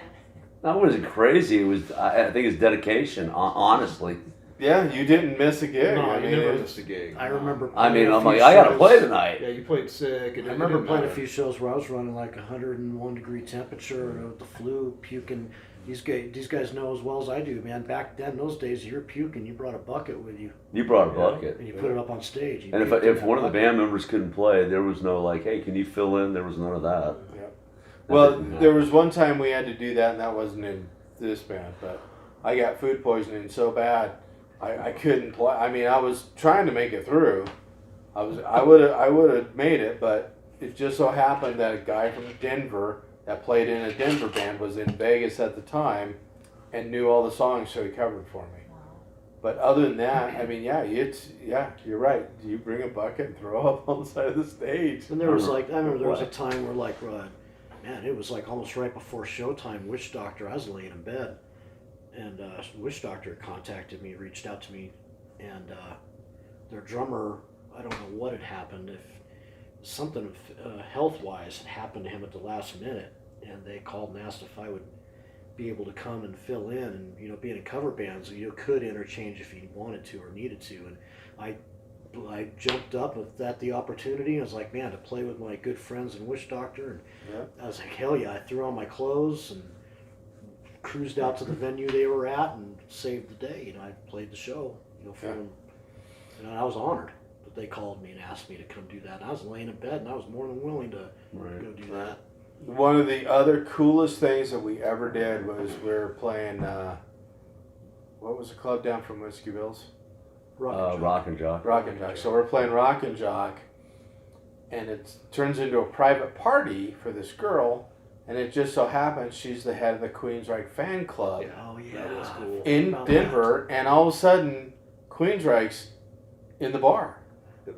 That wasn't crazy. It was, I think it's dedication, honestly. Yeah, you didn't miss a gig. No, I you mean, never it's- missed a gig. I remember. I mean, playing a I'm few like, I gotta shows- play tonight. Yeah, you played sick. I remember playing a few shows where I was running like 101 degree temperature with the flu, puking. These guys know as well as I do, man. Back then, those days, you were puking. You brought a bucket with you, You brought a Yeah. bucket. and you put it up on stage. You And if puked in if that one of the bucket. band members couldn't play, there was no like, hey, can you fill in? There was none of that. Yeah. That Well, didn't happen. there was one time we had to do that, and that wasn't in this band, but I got food poisoning so bad I couldn't play. I mean, I was trying to make it through. I would have made it, but it just so happened that a guy from Denver that played in a Denver band was in Vegas at the time and knew all the songs, so he covered for me. But other than that, I mean, you're right. You bring a bucket and throw up on the side of the stage. And there was like, I remember there was a time where like, man, it was like almost right before showtime. Witch Doctor, I was laying in bed, and Witch Doctor contacted me, reached out to me, and their drummer, I don't know what had happened, if something health-wise had happened to him at the last minute, and they called and asked if I would be able to come and fill in, and being in cover bands, you could interchange if you wanted to or needed to, and I jumped up at the opportunity. I was like, man, to play with my good friends in Witch Doctor, and I was like, hell yeah! I threw on my clothes and cruised out to the venue they were at and saved the day. I played the show, for them, and I was honored that they called me and asked me to come do that. And I was laying in bed, and I was more than willing to go do that. One of the other coolest things that we ever did was we were playing, what was the club down from Whiskey Bills? Rock and Jock. Rock and Jock. So we're playing Rock and Jock, and it turns into a private party for this girl, and it just so happens she's the head of the Queensryche fan club Oh yeah, that was cool. in Denver, and all of a sudden, Queensryche's in the bar.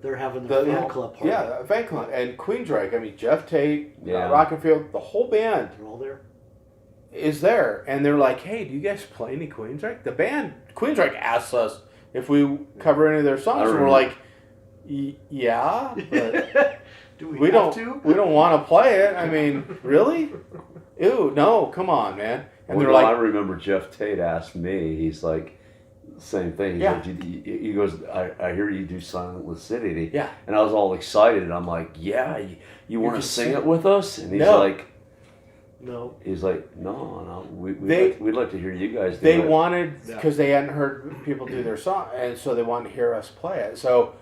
They're having the fan club party. Yeah, fan club. And Queensryche, I mean, Jeff Tate, Yeah. Rockenfield, the whole band They're all there. is there. And they're like, hey, do you guys play any Queensryche? The band, Queensryche asks us if we cover any of their songs. And we're like, yeah, but Do we don't want to play it. I mean, really? Ew, no, come on, man. And they're I like, remember Jeff Tate asked me, he's like, same thing. He's Yeah. like, he goes, I hear you do Silent City. yeah. And I was all excited. And I'm like, yeah, you want to can sing sing it with us? And he's No. like, No. no, They- we'd like to hear you guys do They it. wanted, Yeah. because they hadn't heard people do their song, and so they wanted to hear us play it. So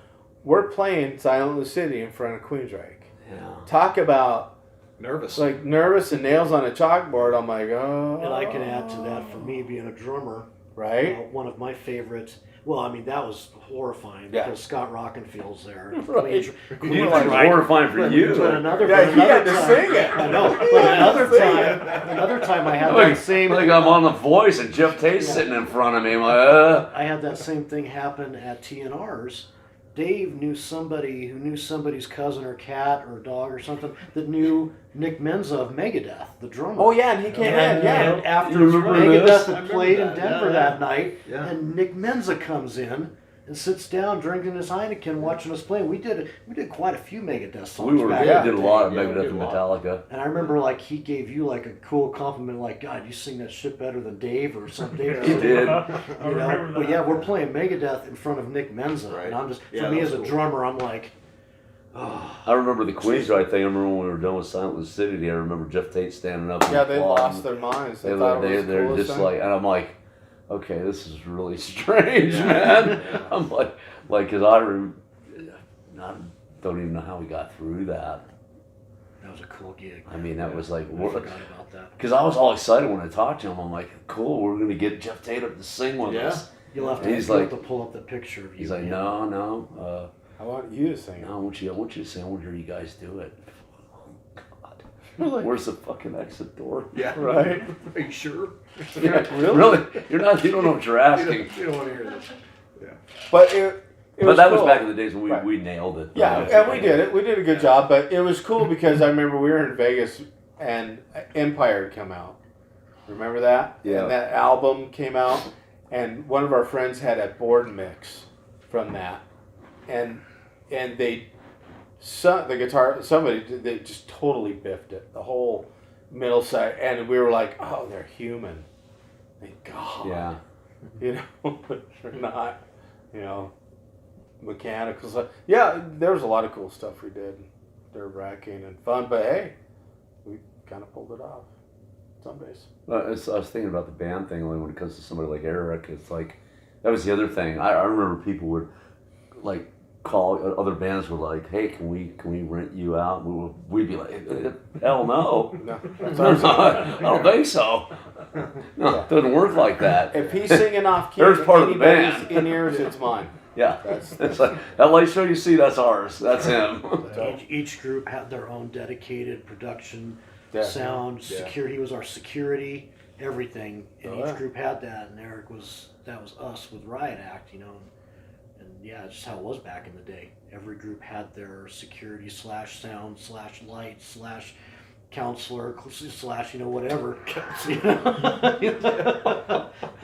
we're playing Silent City in front of Queensryche. Yeah. Talk about Nervous. like nervous and nails on a chalkboard. I'm like, oh. And I can add to that, for me being a drummer, right? one of my favorites. Well, I mean, that was horrifying Yeah. because Scott Rockenfield's there. Right. You know, it's horrifying for you. But another, Yeah, but he had another to time, sing it. I know. But He had to another sing time I had Like, that same. like I'm on The Voice and Jeff Tate's sitting in front of me. I'm like, I had that same thing happen at TNR's. Dave knew somebody who knew somebody's cousin or cat or dog or something that knew Nick Menza of Megadeth, the drummer. Oh yeah, and he came in. Yeah. And after You remember Megadeth this? I had remember played in that, Denver yeah. that night, Yeah. and Nick Menza comes in and sits down drinking his Heineken, watching us play. We did quite a few Megadeth songs. we back did in a the day. lot of Yeah, we Megadeth did and a lot. Metallica. And I remember like he gave you like a cool compliment, like God, you sing that shit better than Dave or something. He did. I You know, remember but that. yeah, we're playing Megadeth in front of Nick Menza, Right. and I'm just Yeah, for me that as a was cool. drummer, I'm like, oh, I remember the Queensryche thing. I remember when we were done with Silent City. I remember Jeff Tate standing up. and Yeah, they applauding. lost their minds. They thought it was the They're coolest just thing. like, and I'm like, okay, this is really strange, man. I'm like, because I don't even know how we got through that. that was a cool gig. I mean, that was like, I forgot about that. because I was all excited when I talked to him. I'm like, cool, we're gonna get Jeff Tate up to sing with Yeah. us. You'll have to, He's you'll like- have to pull up the picture of you. He's like, and no, I want you to sing it. I want you to sing. I want to hear you guys do it. Oh God, Like, where's the fucking exit door? Yeah. Right? Are you sure? Yeah, Really? You're not. You don't know what you're asking. You don't want to hear this. But it But that cool. was back in the days when Right. we nailed it. Yeah, and we did it. We did a good job, but it was cool because I remember we were in Vegas and Empire had come out. Remember that? Yeah. And that album came out, and one of our friends had a board mix from that, and they, the guitar, they just totally biffed it, the whole middle side, and we were like, oh, they're human. Thank God. Yeah. You know, they're not, you know, mechanical stuff. Yeah, there was a lot of cool stuff we did. Nerve-wracking and fun, but hey, we kind of pulled it off some days. I was thinking about the band thing when it comes to somebody like Eric. It's like that was the other thing. I remember people would like call other bands were like, "Hey, can we rent you out?" And we'd be like, "Hell no, No, that's no, ours. I don't think so. No, it doesn't work like that." If he's singing off key, There's part of the anybody's band. in ears, it's mine. Yeah, That's- it's like that light show you see. That's ours. That's him. each group had their own dedicated production, Yeah. sound, Yeah. security. He was our security, everything, and Oh, each yeah. group had that. And Eric was that was us with Riot Act, you know, and yeah, it's just how it was back in the day. Every group had their security / sound / light / counselor / you know, whatever,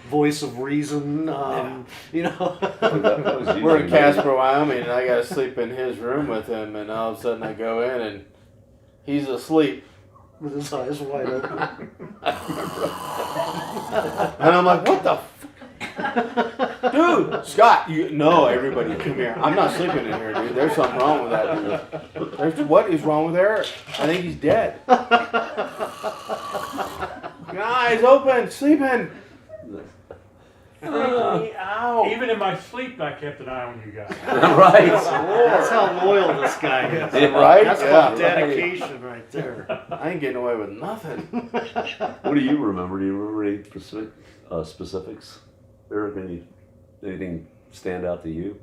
voice of reason, you know. That was We're in usually- Casper, Wyoming, and I gotta sleep in his room with him, and all of a sudden I go in and he's asleep. With his eyes wide open. And I'm like, what the dude, Scott, no, everybody come here. I'm not sleeping in here, dude. There's something wrong with that dude. What is wrong with Eric? I think he's dead. Eyes open, sleeping. Freak me out. Even in my sleep, I kept an eye on you guys. Right. That's how loyal this guy is. Yeah, right? That's Yeah. called dedication right there. I ain't getting away with nothing. What do you remember? Do you remember any specifics? Eric, anything stand out to you?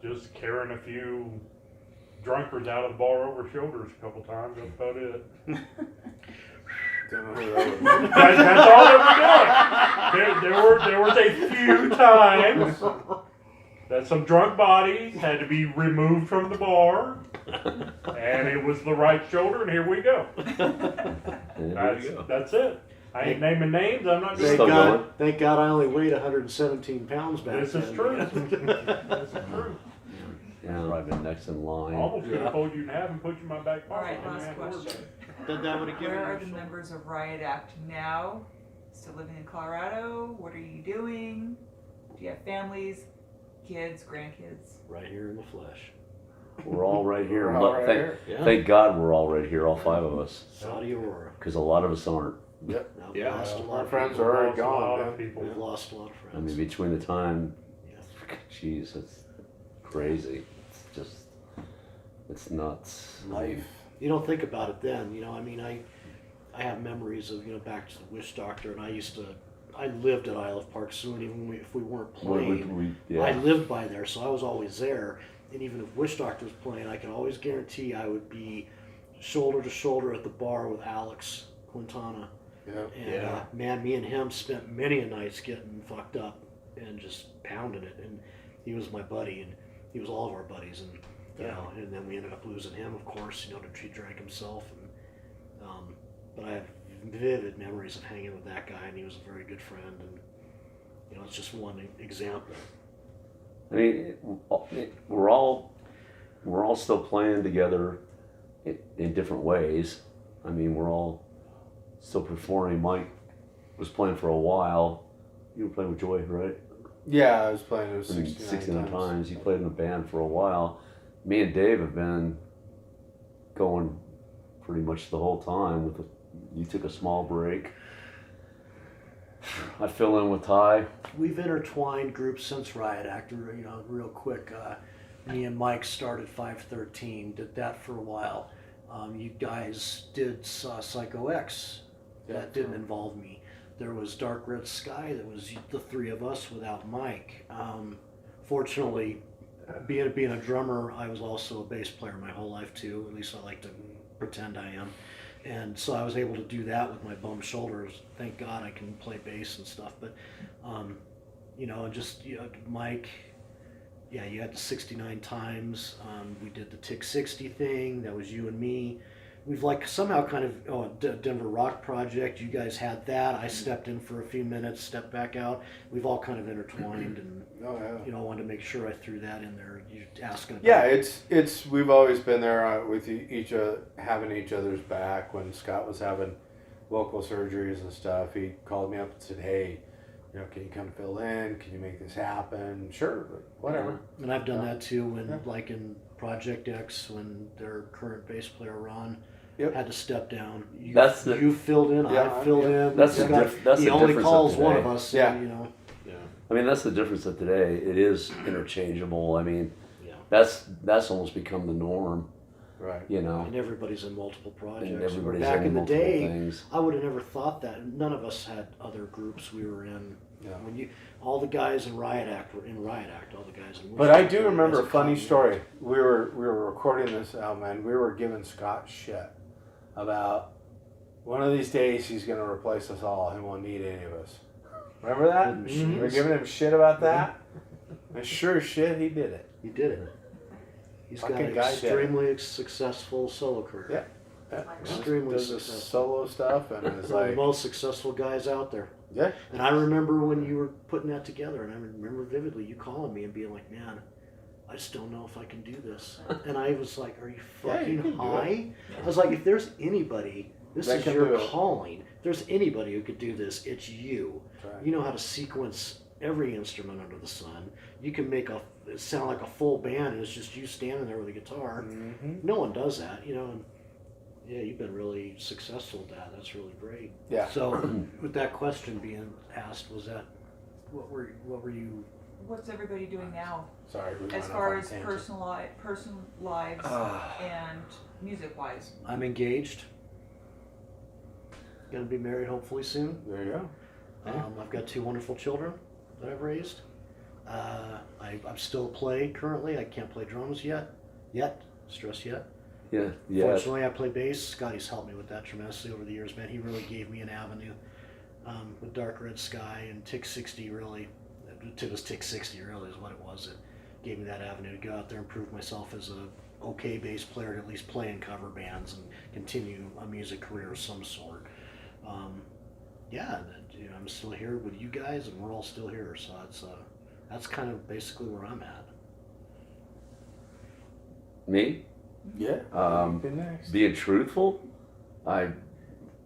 Just carrying a few drunkards out of the bar over shoulders a couple times. That's about it. Don't know who that was. That's all that we're doing. There was a few times that some drunk bodies had to be removed from the bar, and it was the right shoulder, and here we go. There you go. That's it. I ain't naming names. I'm not Still going to. going. Thank God I only weighed 117 pounds back This then. is true. This is true. Yeah, I've been next in line. Almost could have pulled you in half and put you in my back All pocket. right, last question. Then that would have given Where are you the some- members of Riot Act now? Still living in Colorado? What are you doing? Do you have families, kids, grandkids? right here in the flesh. We're all right here. We're all right thank, here. Yeah. thank God we're all right here, all 5 of us, Saudi Aurora. because a lot of us aren't. Now, we've Yeah. lost a lot Our of friends people. are already Lost a lot gone, of man. people. We've lost a lot of I friends. mean, between the time, Yeah. jeez, it's crazy. It's just, it's nuts. Life. You don't think about it then, you know. I mean, I have memories of, you know, back to the Wish Doctor, and I lived at Isle of Park Soon, even if we weren't playing. I Yeah. lived by there, so I was always there. And even if Wish Doctor was playing, I can always guarantee I would be shoulder to shoulder at the bar with Alex Quintana. Yeah. And Yeah. man, me and him spent many a nights getting fucked up and just pounding it. And he was my buddy, and he was all of our buddies. And you know, and then we ended up losing him, of course. You know, he drank himself. And but I have vivid memories of hanging with that guy, and he was a very good friend. And you know, it's just one example. I mean, we're all still playing together in different ways. I mean, we're all still performing. Mike was playing for a while. You were playing with Joy, right? Yeah, I was playing it I mean, 69 69 times. times. You played in the band for a while. Me and Dave have been going pretty much the whole time. You took a small break. I fill in with Ty. We've intertwined groups since Riot Act, you know, real quick. Me and Mike started 513, did that for a while. You guys did Psycho X. That didn't involve me. There was Dark Red Sky, that was the 3 of us without Mike. Fortunately, being a drummer, I was also a bass player my whole life too. At least I like to pretend I am. And so I was able to do that with my bum shoulders. Thank God I can play bass and stuff. But, you know, just, you know, Mike, yeah, you had the 69 times. We did the Tick 60 thing. That was you and me. We've like somehow kind of, Denver Rock Project. You guys had that. I stepped in for a few minutes, stepped back out. We've all kind of intertwined, and Oh yeah. you know, I wanted to make sure I threw that in there. You asking about Yeah, it's we've always been there with each having each other's back. When Scott was having vocal surgeries and stuff, he called me up and said, "Hey, you know, can you come fill in? Can you make this happen?" Sure, but whatever. And I've done that too when, like in Project X, when their current bass player Ron had to step down. You filled in, Yeah, I filled in. That's the Scott, that's he the only difference calls of one today. of us. So, Yeah. you know. I mean, that's the difference of today. It is interchangeable. I mean, Yeah. that's almost become the norm, Right. you know. And everybody's in multiple projects. And everybody's Back in in the multiple day, things. I would have never thought that. None of us had other groups we were in. Yeah. When all the guys in Riot Act were in Riot Act. All the guys in. But I Wichita do were remember as a funny cotton. story. We were recording this album, and we were giving Scott shit about one of these days he's going to replace us all. He won't need any of us. Remember that? With machines. We were giving him shit about that. And sure as shit, he did it. He did it. He's got Fucking an guy did it. extremely successful solo career. Yeah. Yeah. Extremely Does the successful. solo stuff, and it's He's one of like, the most successful guys out there. yeah. And I remember when you were putting that together, and I remember vividly you calling me and being like, "Man, I just don't know if I can do this." And I was like, "Are you Yeah, you fucking can do high?" I was like, "If there's anybody, this That is can your do it. calling. If there's anybody who could do this, it's you. Right. You know how to sequence every instrument under the sun. You can make it sound like a full band, and it's just you standing there with a guitar. Mm-hmm. No one does that, you know." And yeah, you've been really successful at that. That's really great. Yeah. So, with that question being asked, was that what were you? What's everybody doing now Sorry. We as went off far on a as tangent. personal lives and music wise? I'm engaged. Gonna be married hopefully soon. There you go. Yeah. I've got 2 wonderful children that I've raised. I'm still playing currently. I can't play drums yet. Stress yet. Yeah, yeah. Fortunately, I play bass. Scotty's helped me with that tremendously over the years, man. He really gave me an avenue with Dark Red Sky and Tick 60, really. It was Tick 60, really, is what it was. It gave me that avenue to go out there and prove myself as a okay bass player, to at least play in cover bands and continue a music career of some sort. Yeah, and, I'm still here with you guys, and we're all still here, so that's kind of basically where I'm at. Me? Yeah. Um, Next. Being truthful, I'm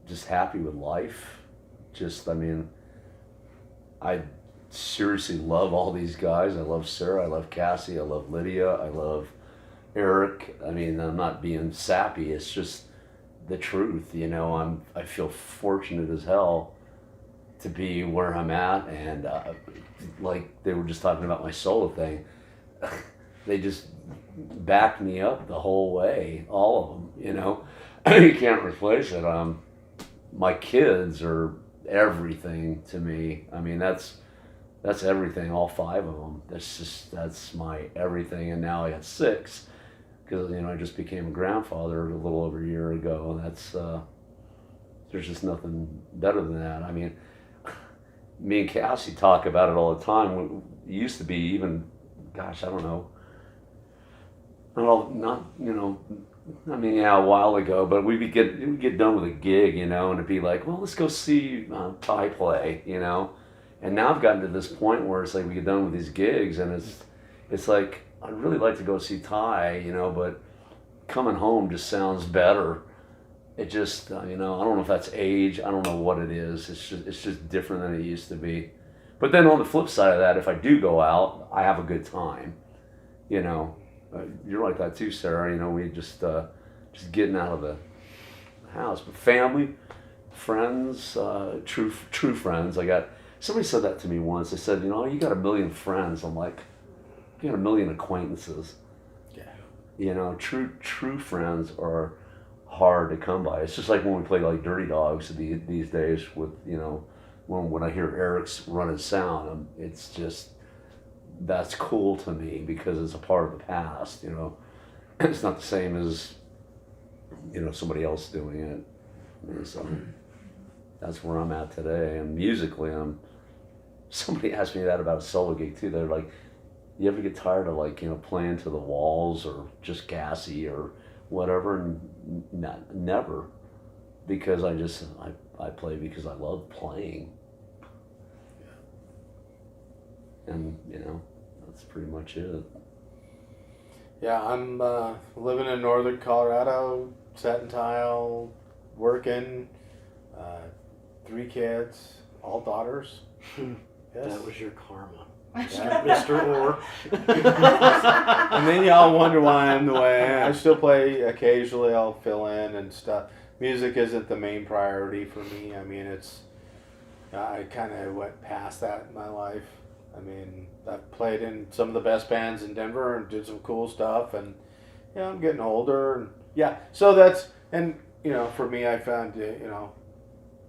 just happy with life. I seriously love all these guys. I love Sarah, I love Cassie, I love Lydia, I love Eric. I'm not being sappy, it's just the truth, I feel fortunate as hell to be where I'm at, and like they were just talking about my solo thing, they just backed me up the whole way, all of them, you can't replace it. My kids are everything to me. That's everything, all 5 of them. That's my everything, and now I got 6, because I just became a grandfather a little over a year ago, and that's there's just nothing better than that. Me and Cassie talk about it all the time. It used to be even, gosh, I don't know. Not a while ago, but we'd get done with a gig, and it'd be like, well, let's go see Ty play, And now I've gotten to this point where it's like we get done with these gigs, and it's like I'd really like to go see Ty, but coming home just sounds better. It just, I don't know if that's age. I don't know what it is. It's just different than it used to be. But then on the flip side of that, if I do go out, I have a good time. You're like that too, Sarah. We just getting out of the house. But family, friends, true friends. Somebody said that to me once. They said, you got 1 million friends. I'm like, you got 1 million acquaintances. Yeah. True friends are hard to come by. It's just like when we play like Dirty Dogs these days with, when I hear Eric's running sound, it's just, that's cool to me because it's a part of the past, It's not the same as, somebody else doing it. So that's where I'm at today. And musically, somebody asked me that about a solo gig too. They're like, you ever get tired of playing to the walls or just gassy or whatever? And never, because I play because I love playing. And that's pretty much it. Yeah, I'm living in northern Colorado, setting tile, working, 3 kids, all daughters. Yes. That was your karma, Yeah. Mr. Orr. And then y'all wonder why I'm the way I am. I still play occasionally. I'll fill in and stuff. Music isn't the main priority for me. I kind of went past that in my life. I've played in some of the best bands in Denver and did some cool stuff, and I'm getting older, and so that's, and for me, I found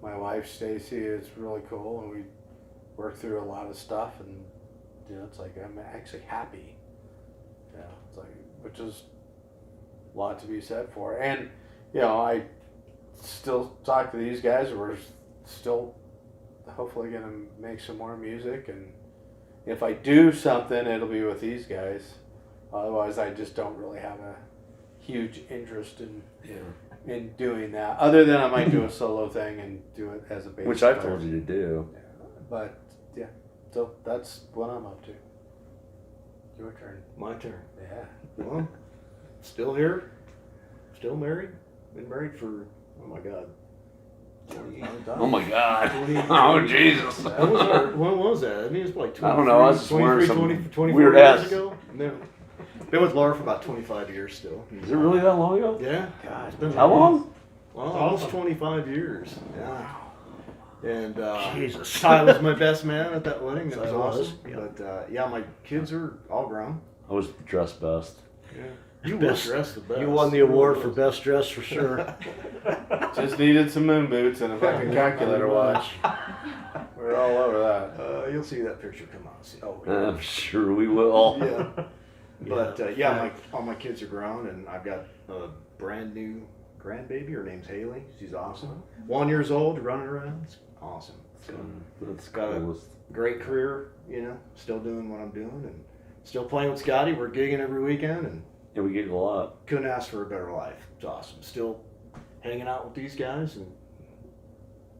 my wife Stacy is really cool, and we work through a lot of stuff, and it's like I'm actually happy. It's like, which is a lot to be said for, and I still talk to these guys. We're still hopefully gonna make some more music, and if I do something, it'll be with these guys. Otherwise, I just don't really have a huge interest in doing that. Other than I might do a solo thing and do it as a bass Which I've player. told you to do. But yeah, so that's what I'm up to. Your turn. My turn. Yeah. Well, still here, still married. Been married for, oh my God, 20, Oh my God. 20, Oh Jesus. when was that? I mean, it's like 23, I don't know, I was just wearing some 24 weird years ass. ago. No. Been with Laura for about 25 years still. Is it really that long ago? Yeah. God, It's been How long? Well, That's almost awesome. 25 years. Yeah. And Jesus. Ty was my best man at that wedding. That was Ty was, awesome. yeah. But yeah, my kids are all grown. I was dressed best. Yeah. You Best- were dressed the best. You won the award for best dress for sure. just needed some moon boots and a fucking calculator watch. We're all over that. You'll see that picture come out soon. Oh, I'm sure we will. yeah. But yeah, all my kids are grown, and I've got a brand new grandbaby. Her name's Haley. She's awesome. 1 year old, running around. It's awesome. So, That's got a coolest. great career, you know. Still doing what I'm doing, and still playing with Scotty. We're gigging every weekend, and Yeah, we get a lot. couldn't ask for a better life. It's awesome. Still hanging out with these guys, and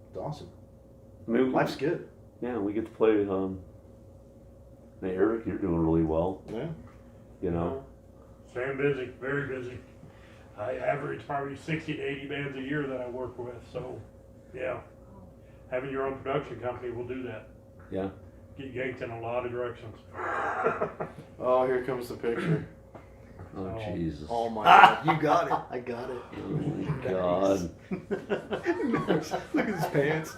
it's awesome. I mean, Life's good. yeah, we get to play. Hey, Eric, you're doing really well. Yeah. You know. Staying busy, very busy. I average probably 60 to 80 bands a year that I work with. So, yeah, having your own production company will do that. Yeah. Get yanked in a lot of directions. Oh, here comes the picture. Oh Oh. Jesus. Oh my God, you got it. I got it. Oh my God. Look at his pants.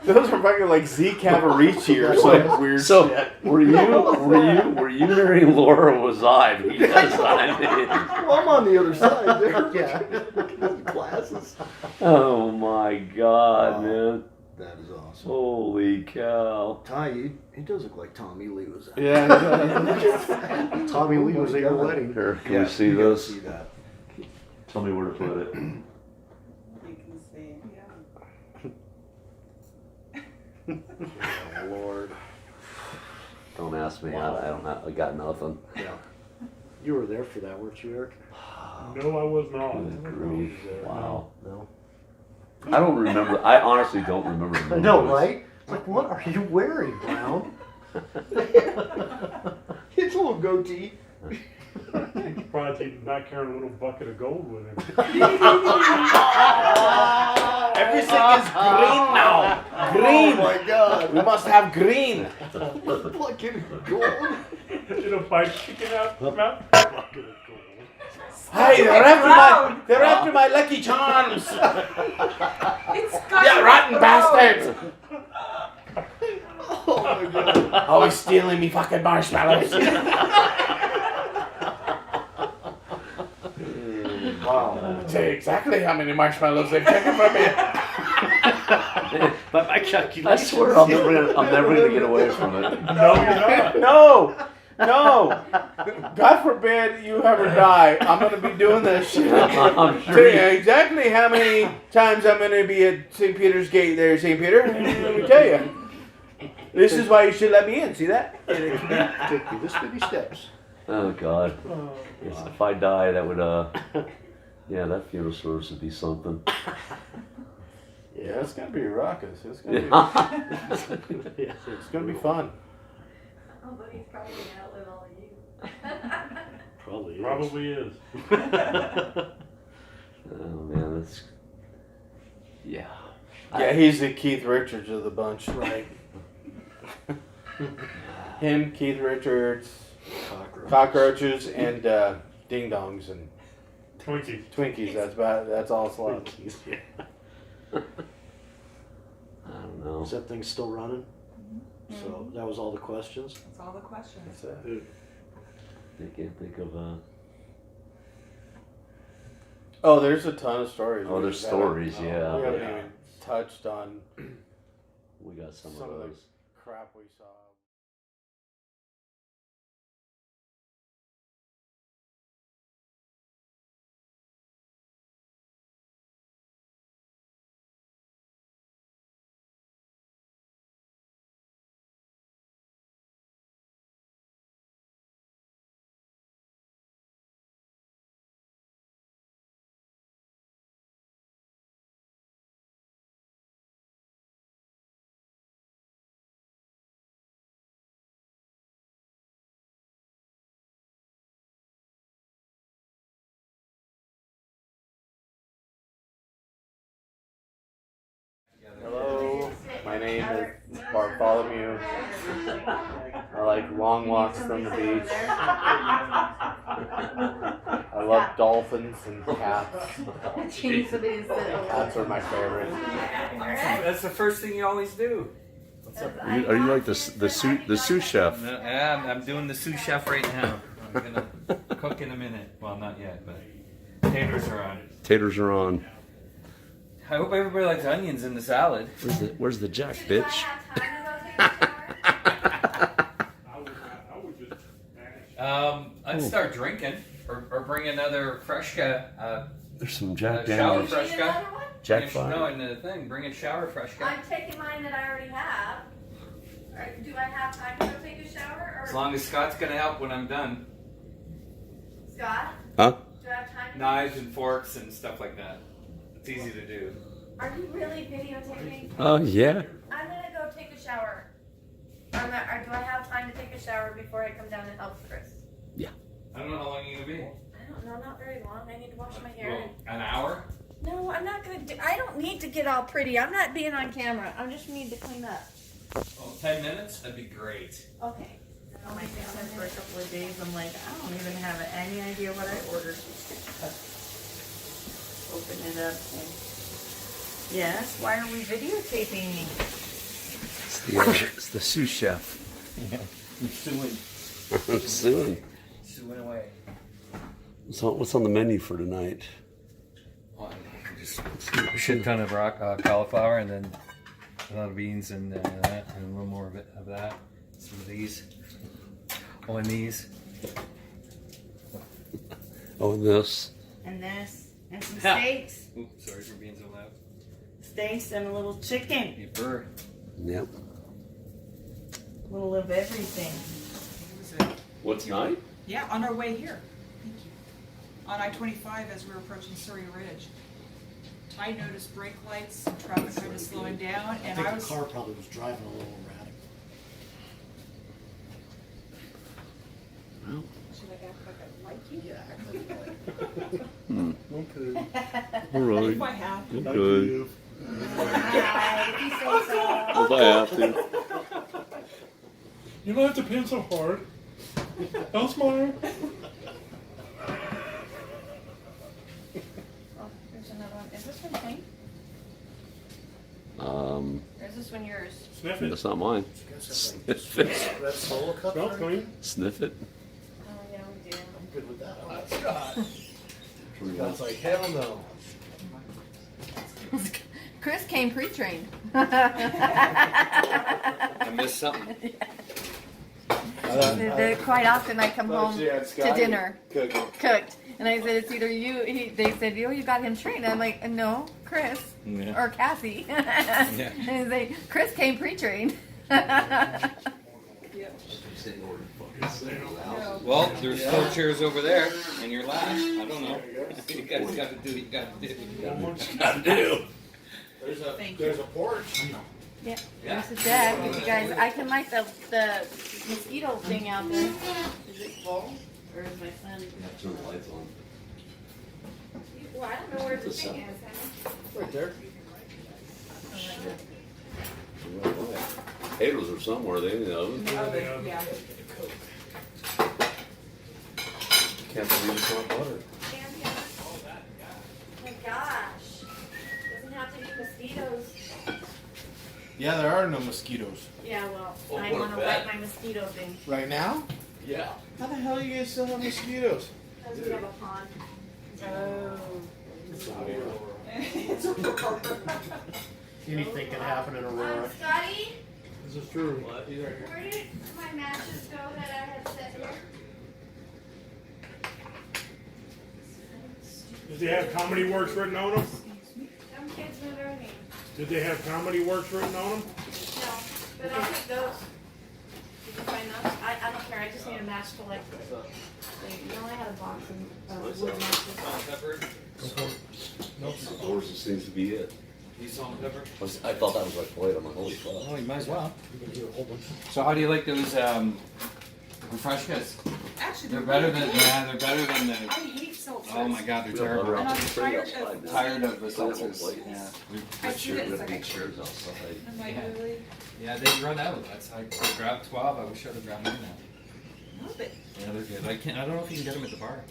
Those are fucking like Z Cavarici or some weird So shit. were you marrying Laura or was I? Because I mean, Well, I'm on the other side there. Yeah. Look at his glasses. oh my God, man. That is awesome. Holy cow. Ty, he does look like Tommy Lee was at. Yeah. Tommy Lee was at your wedding. Here, can Yeah, we see you gotta this? See that. Tell me where to put it. You can see. Yeah. Oh, Lord. Don't ask me. I got nothing. Yeah. You were there for that, weren't you, Eric? No, I was not. Good grief. Wow. No. I don't remember. I honestly don't remember. the I know, movies. right? It's like, what are you wearing, Brown? It's a little goatee. Surprised he's not carrying a little bucket of gold with him. Everything is green now. Green. Oh my God. We must have green. Fucking gold. You know, pipe sticking out his mouth. Hey, they're after my Lucky Charms. It's got Yeah, rotten bastards. Oh my God. Always stealing me fucking marshmallows. Wow. Tell you exactly how many marshmallows they've taken from me. By my calculation. I swear I'm never gonna get away from it. No, you're not. No. God forbid you ever die. I'm gonna be doing this shit. I'm Tell sure. you exactly how many times I'm gonna be at St. Peter's Gate there, St. Peter. Let me tell you. This is why you should let me in. See that? Take you this many steps. Oh God. Yes, if I die, that would yeah, that funeral service would be something. Yeah, it's gonna be raucous. It's gonna be, Yeah. it's gonna be fun. Oh, but he's probably gonna outlive all of you. Probably is. Probably is. Oh man, that's yeah. Yeah, he's the Keith Richards of the bunch. Right. Him, Keith Richards, Cockroach. cockroaches, and ding dongs and Twinkies. Twinkies. That's all it's left. Yeah. I don't know. Is that thing still running? So that was all the questions? That's all the questions. That's it. I can't think of Oh, there's a ton of stories. Oh, there's stories, yeah. We haven't Yeah. even touched on we got some some of of the those. crap we saw. you. I like long walks from the beach. I love dolphins and cats. Cats are my favorite. That's the first thing you always do. Are you like the sous chef? Yeah, I'm doing the sous chef right now. I'm gonna cook in a minute. Well, not yet, but taters are on. Taters are on. I hope everybody likes onions in the salad. Where's the jack, bitch? I'd start drinking or bring another Freshka. There's some Jack Shower Daniels. Freshka. Jack Fire. No, in the thing. Bring a shower Freshka. I'm taking mine that I already have. Do I have time to go take a shower? As Or long as Scott's gonna help when I'm done. Scott? Huh? Do I have time to Knives and forks and stuff like that. It's easy to do. Are you really videotaping? Oh yeah. I'm gonna go take a shower. Do I have time to take a shower before I come down and help Chris? I don't know how long you're gonna be. I don't know, not very long. I need to wash my hair. Well, an hour? No, I'm not gonna do. I don't need to get all pretty. I'm not being on camera. I just need to clean up. Oh, 10 minutes? That'd be great. Okay. On my family for a couple of days, I'm like, I don't even have any idea what I ordered. Open it up. Yes. Why are we videotaping me? It's the sous chef. I'm suing. Soon. Suing away. What's on the menu for tonight? Just a shit ton of cauliflower and then a lot of beans and that and a little more of that. Some of these. Oh, and these. Oh, and this. And this. And some steaks. Oops, sorry for being so loud. Steaks and a little chicken. You burr. Yep. A little of everything. What's tonight? Yeah, on our way here. Thank you. On I-25 as we're approaching Surrey Ridge. I noticed brake lights and traffic kind of slowing down, I and think I the was. car probably was driving a little erratic. Should I act like I like you? Yeah, act like All right. If I have. Good. If you say so. If I have to. You don't have to pin so hard. I'll smile. Oh, there's another one. Is this one clean? Or is this one yours? Sniff it. That's not mine. You guys have like Sniff it. red solo cup. Smells or clean. anything? Sniff it. Oh, yeah, we do. I'm good with that. Oh, Scott. Sure you Scott's like, hell no. Chris came pre-trained. I missed something. Quite often I come home Yeah, to Scott, dinner cooking. cooked, and I said it's either you. They said, "Oh, you got him trained." I'm like, "No, Chris Yeah. or Cassie." And they Chris came pre-trained. Well, there's 4 chairs over there, and you're last. I don't know. You guys got to do what you got to do. Gotta do. There's a porch. Yeah, there's the deck. If you guys, I can light the mosquito thing out there. Is it full, or is my son? Turn the lights on. Well, I don't know where the It's a thing sun. is. Right there. Potatoes are somewhere. They in the oven. Yeah. Can't believe it's not butter. Oh my gosh. Doesn't have to be mosquitoes. Yeah, there are no mosquitoes. Yeah, well, Oh, I what a want to bet. light my mosquito thing. Right now? Yeah. How the hell do you guys still have mosquitoes? Because we have a pond. Oh. Anything can happen in Aurora. Scotty, This is true. where did my matches go that I had set here? Did they have Comedy Works written on them? Some kids know their names. Did they have Comedy Works written on them? No, but I'll take those. Did you find those? I don't care. I just need a match to light this. You know, I had a box of wood matches. Salt and pepper. Yours seems to be it. You salt and pepper. I thought that was like plate. I'm like, holy fuck. Oh, you might as well. You can do a whole bunch. So how do you like those Refreshkas? Actually, They're better than the. I hate salt Oh my God, they're We have butter terrible. out And I'm there. tired Outside. of Tired of the Put it on a seltzers. plate. Yeah. I see that it's like Big a chairs outside. I'm like, Yeah. really? Yeah, they run out. That's I grabbed 12. I wish I'd have grabbed more now. No, but Yeah, they're good. I don't know if you can get them at the bar.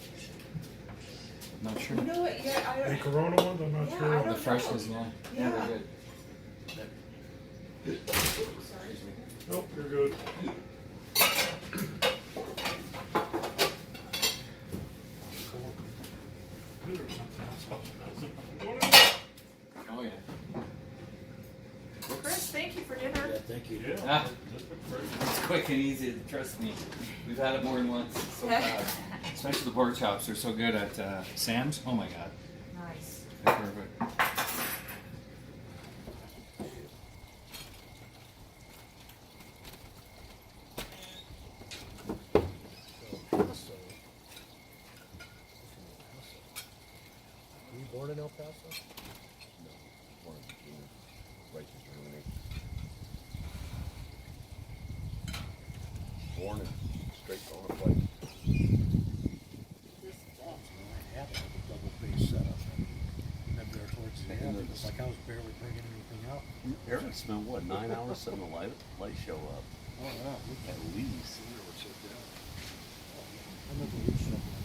Not sure. you know what? Yeah, I The don't. Corona ones, I'm not Yeah, sure. I The don't freshness, know. yeah. Yeah. They're good. Sorry. Nope, you're good. Oh yeah. Chris, thank you for dinner. Yeah, thank you. Yeah. Ah, it's quick and easy. Trust me. We've had it more than once. It's so fast. Especially the pork chops. They're so good at Sam's. Oh my God. Nice. They're perfect. Were you born in El Paso? Born and straight on a plate. I had a double bass setup. And then there towards the end, it was like I was barely bringing anything out. Eric spent what, 9 hours setting the light show up? Oh, yeah. At least. I remember we showed